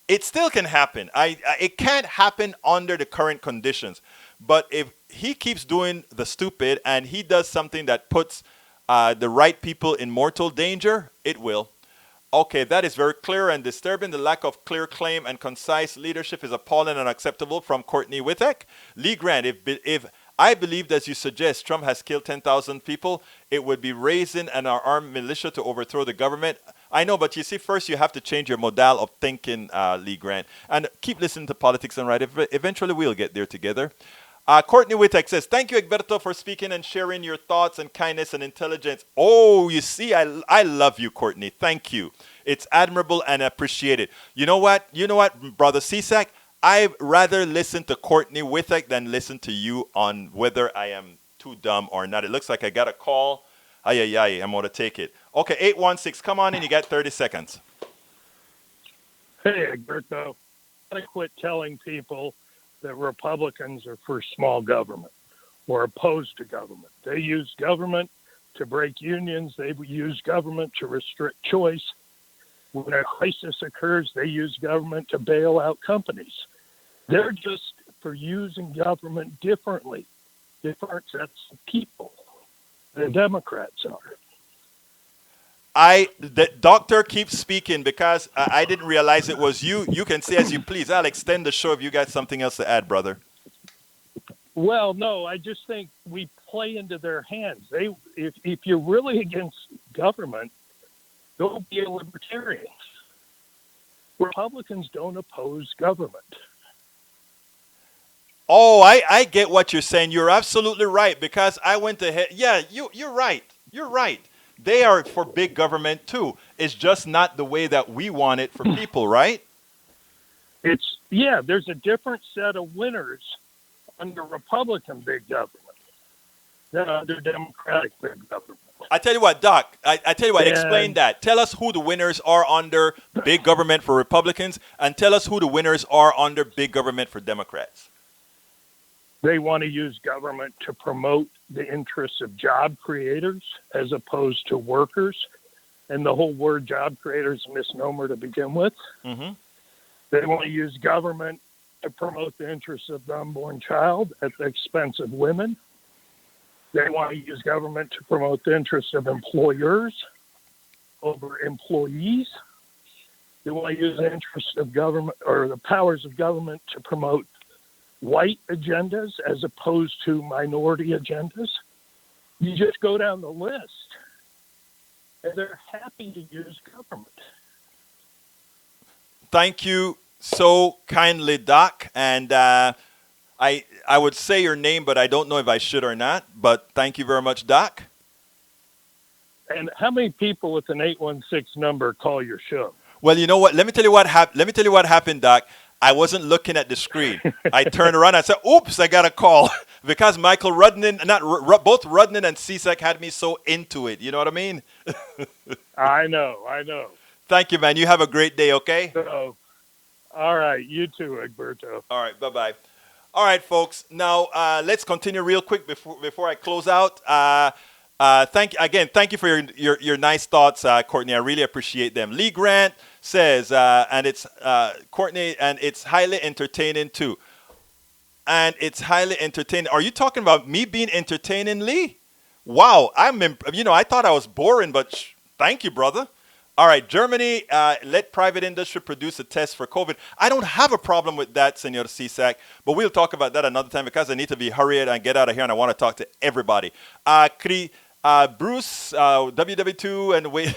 It still can happen. It can't happen under the current conditions. But if he keeps doing the stupid and he does something that puts the right people in mortal danger, it will. Okay, that is very clear and disturbing. The lack of clear claim and concise leadership is appalling and unacceptable from Courtney Wittek. Lee Grant, if I believed, as you suggest, Trump has killed 10,000 people, it would be raising an armed militia to overthrow the government. I know, but you see, first you have to change your model of thinking, Lee Grant. And keep listening to Politics and Right. Eventually we'll get there together. Courtney Wittek says, thank you, Egberto, for speaking and sharing your thoughts and kindness and intelligence. Oh, you see, I love you, Courtney. Thank you. It's admirable and appreciated. You know what? Brother Cisak? I'd rather listen to Courtney Wittek than listen to you on whether I am too dumb or not. It looks like I got a call. I'm going to take it. Okay, 816, come on in. You got 30 seconds. Hey, Egberto. I quit telling people that Republicans are for small government or opposed to government. They use government to break unions. They use government to restrict choice. When a crisis occurs, they use government to bail out companies. They're just for using government differently, different sets of people than Democrats are. The doctor keeps speaking because I didn't realize it was you. You can say as you please. I'll extend the show if you got something else to add, brother. Well, no, I just think we play into their hands. If you're really against government, go be a libertarian. Republicans don't oppose government. Oh, I get what you're saying. You're absolutely right because I went ahead. Yeah, you're right. You're right. They are for big government too. It's just not the way that we want it for people, right? There's a different set of winners under Republican big government than under Democratic big government. I tell you what, Doc, I tell you what, explain that. Tell us who the winners are under big government for Republicans and tell us who the winners are under big government for Democrats. They want to use government to promote the interests of job creators as opposed to workers. And the whole word job creator is a misnomer to begin with. Mm-hmm. They want to use government to promote the interests of the unborn child at the expense of women. They want to use government to promote the interests of employers over employees. They want to use the interests of government or the powers of government to promote white agendas as opposed to minority agendas. You just go down the list, and they're happy to use government. Thank you so kindly, Doc. And I would say your name, but I don't know if I should or not. But thank you very much, Doc. And how many people with an 816 number call your show? Well, you know what? Let me tell you what happened, Doc. I wasn't looking at the screen. I turned around. I said, "Oops! I got a call," because Michael Rudnin, both Rudnin and Cisak had me so into it. You know what I mean? I know. Thank you, man. You have a great day. Okay. So, all right. You too, Egberto. All right. Bye-bye. All right, folks. Now let's continue real quick before I close out. Thank you for your nice thoughts, Courtney. I really appreciate them. Lee Grant says, and it's Courtney, and it's highly entertaining too. And it's highly entertaining. Are you talking about me being entertaining, Lee? Wow, I thought I was boring, but thank you, brother. All right, Germany let private industry produce a test for COVID. I don't have a problem with that, Senor Cisak, but we'll talk about that another time because I need to be hurried and get out of here, and I want to talk to everybody. Bruce, WW2, and wait.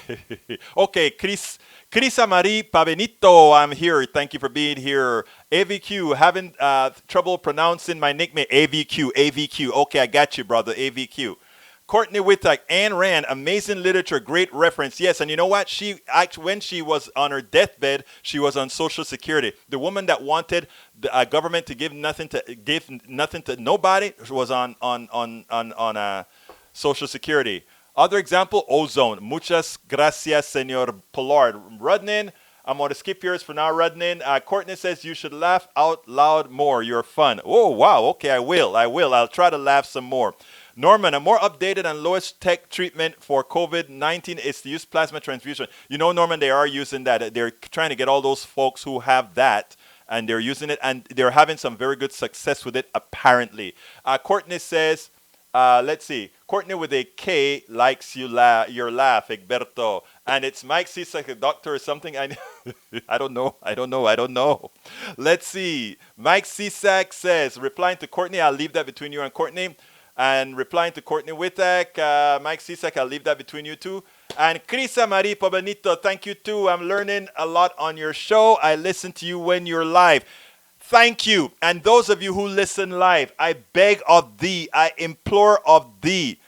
Okay, Crisa Marie Pabenito, I'm here. Thank you for being here. AVQ, having trouble pronouncing my nickname. AVQ. Okay, I got you, brother. AVQ. Courtney Wittek, Ayn Rand, amazing literature, great reference. Yes, and you know what? When she was on her deathbed, she was on Social Security. The woman that wanted the government to give nothing to nobody was on Social Security. Other example, ozone. Muchas gracias, Senor Pollard. Rudnin, I'm going to skip yours for now, Rudnin. Courtney says you should laugh out loud more. You're fun. Oh, wow. Okay, I will. I'll try to laugh some more. Norman, a more updated and lowest tech treatment for COVID-19 is to use plasma transfusion. You know, Norman, they are using that. They're trying to get all those folks who have that, and they're using it, and they're having some very good success with it, apparently. Courtney says, let's see. Courtney with a K likes your laugh, Egberto. And it's Mike Cisak, a doctor or something. I don't know. Let's see. Mike Cisak says, replying to Courtney, I'll leave that between you and Courtney. And replying to Courtney Wittek, Mike Cisak, I'll leave that between you two. And Crisa Marie Pobanito, thank you too. I'm learning a lot on your show. I listen to you when you're live. Thank you. And those of you who listen live, I beg of thee, I implore of thee,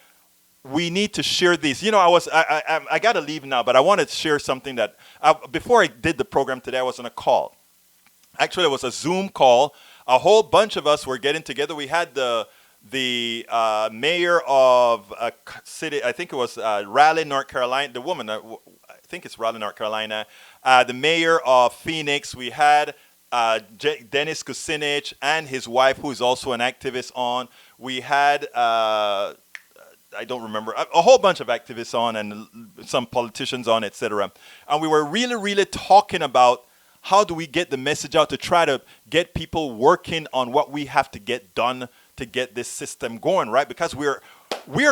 we need to share this. You know, I got to leave now, but I want to share something that, before I did the program today, I was on a call. Actually, it was a Zoom call. A whole bunch of us were getting together. We had the mayor of a city, I think it was Raleigh, North Carolina, the woman, I think it's Raleigh, North Carolina, the mayor of Phoenix. We had Dennis Kucinich and his wife, who is also an activist, on. We had, I don't remember, a whole bunch of activists on and some politicians on, etc. And we were really, really talking about how do we get the message out to try to get people working on what we have to get done to get this system going, right? Because we're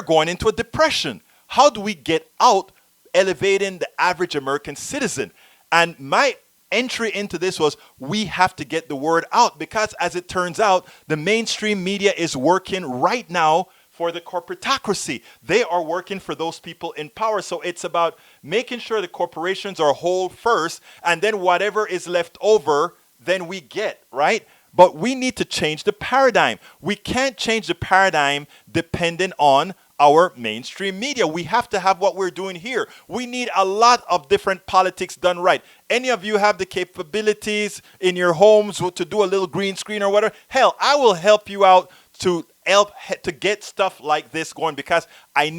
going into a depression. How do we get out elevating the average American citizen? And my entry into this was, we have to get the word out, because as it turns out, the mainstream media is working right now for the corporatocracy. They are working for those people in power. So it's about making sure the corporations are whole first, and then whatever is left over, then we get, right? But we need to change the paradigm. We can't change the paradigm dependent on our mainstream media. We have to have what we're doing here. We need a lot of different politics done right. Any of you have the capabilities in your homes to do a little green screen or whatever? Hell, I will help you out to get stuff like this going, because I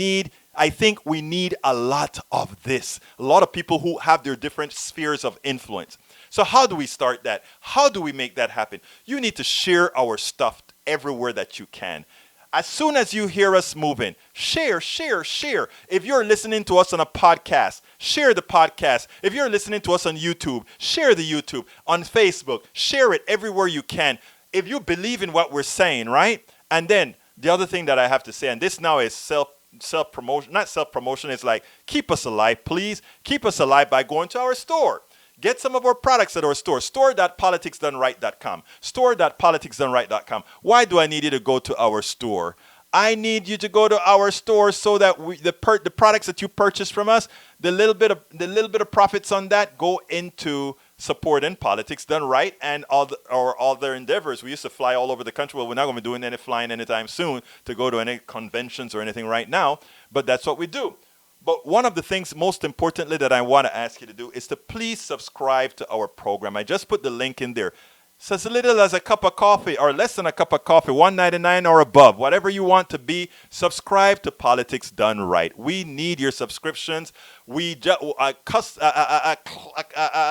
think we need a lot of this. A lot of people who have their different spheres of influence. So how do we start that? How do we make that happen? You need to share our stuff everywhere that you can. As soon as you hear us moving, share. If you're listening to us on a podcast, share the podcast. If you're listening to us on YouTube, share the YouTube. On Facebook, share it everywhere you can. If you believe in what we're saying, right? And then the other thing that I have to say, and this now is self-promotion, not self-promotion, it's like, keep us alive, please. Keep us alive by going to our store. Get some of our products at our store, store.politicsdoneright.com, store.politicsdoneright.com. Why do I need you to go to our store? I need you to go to our store so that the products that you purchase from us, the little bit of profits on that go into supporting Politics Done Right and all their endeavors. We used to fly all over the country. Well, we're not going to be doing any flying anytime soon to go to any conventions or anything right now, but that's what we do. But one of the things, most importantly, that I want to ask you to do is to please subscribe to our program. I just put the link in there. So as little as a cup of coffee or less than a cup of coffee, $1.99 or above, whatever you want to be, subscribe to Politics Done Right. We need your subscriptions. A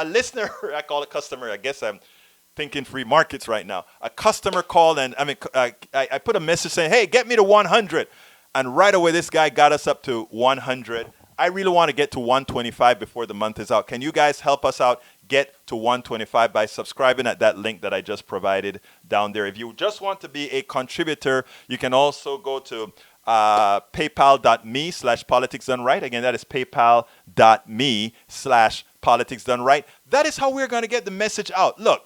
listener, I call it customer, I guess I'm thinking free markets right now. A customer called and I put a message saying, hey, get me to 100. And right away, this guy got us up to 100. I really want to get to 125 before the month is out. Can you guys help us out? Get to 125 by subscribing at that link that I just provided down there. If you just want to be a contributor, you can also go to paypal.me/politicsdoneright. Again, that is paypal.me/politicsdoneright. That is how we're going to get the message out. Look,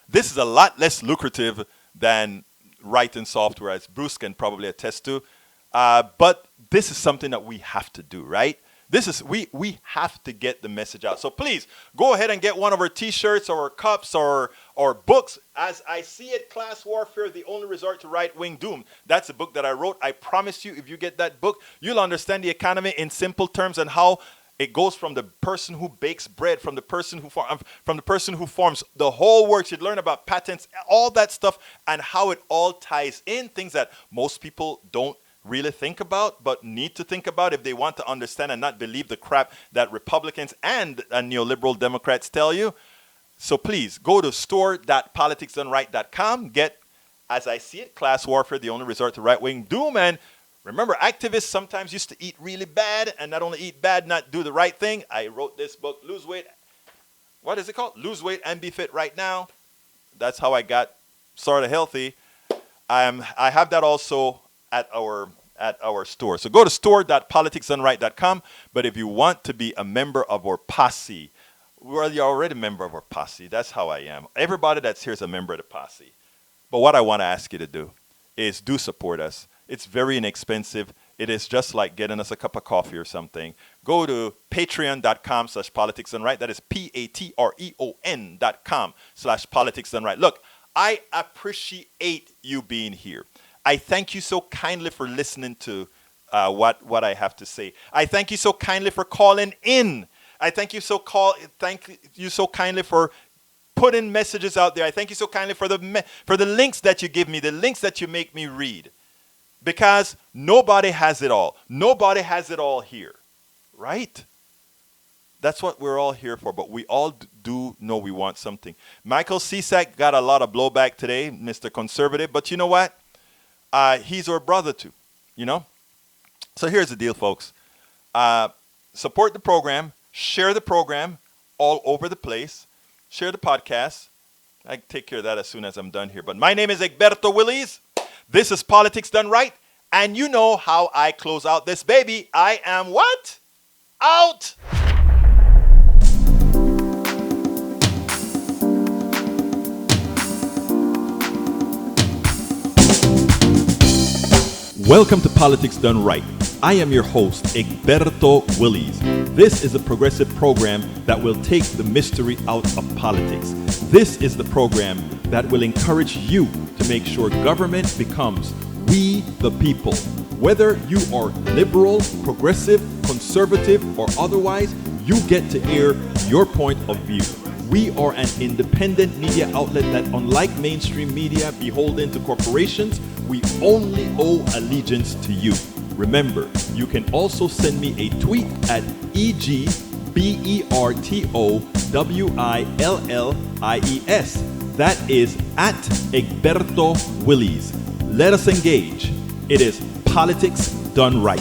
this is a lot less lucrative than writing software, as Bruce can probably attest to. But this is something that we have to do, right? We have to get the message out. So please go ahead and get one of our t-shirts or our cups or books. As I see it, Class Warfare, the only resort to right-wing doom. That's a book that I wrote. I promise you, if you get that book, you'll understand the economy in simple terms and how it goes from the person who bakes bread, from the person who forms the whole works. You'd learn about patents, all that stuff, and how it all ties in. Things that most people don't really think about, but need to think about if they want to understand and not believe the crap that Republicans and neoliberal Democrats tell you. So please go to store.politicsdoneright.com, get as I see it, class warfare, the only resort to right-wing doom. And remember, activists sometimes used to eat really bad, and not only eat bad, not do the right thing. I wrote this book, Lose Weight. What is it called? Lose Weight and Be Fit Right Now. That's how I got sort of healthy. I have that also at our store. So go to store.politicsdoneright.com. But if you want to be a member of our posse, well, you're already a member of our posse. That's how I am. Everybody that's here is a member of the posse. But what I want to ask you to do is do support us. It's very inexpensive. It is just like getting us a cup of coffee or something. Go to patreon.com/politicsdoneright. That is patreon.com/politicsdoneright. Look, I appreciate you being here. I thank you so kindly for listening to what I have to say. I thank you so kindly for calling in. I thank you so kindly for putting messages out there. I thank you so kindly for the links that you give me, the links that you make me read. Because nobody has it all. Nobody has it all here. Right? That's what we're all here for. But we all do know we want something. Michael Cisak got a lot of blowback today, Mr. Conservative. But you know what? He's our brother too. You know? So here's the deal, folks. Support the program. Share the program all over the place. Share the podcast. I can take care of that as soon as I'm done here. But my name is Egberto Willies. This is Politics Done Right. And you know how I close out this baby. I am what? Out. Welcome to Politics Done Right. I am your host, Egberto Willies. This is a progressive program that will take the mystery out of politics. This is the program that will encourage you to make sure government becomes we the people. Whether you are liberal, progressive, conservative, or otherwise, you get to air your point of view. We are an independent media outlet that, unlike mainstream media beholden to corporations, we only owe allegiance to you. Remember, you can also send me a tweet at EGBERTOWILLIES. That is at Egberto Willies. Let us engage. It is Politics Done Right.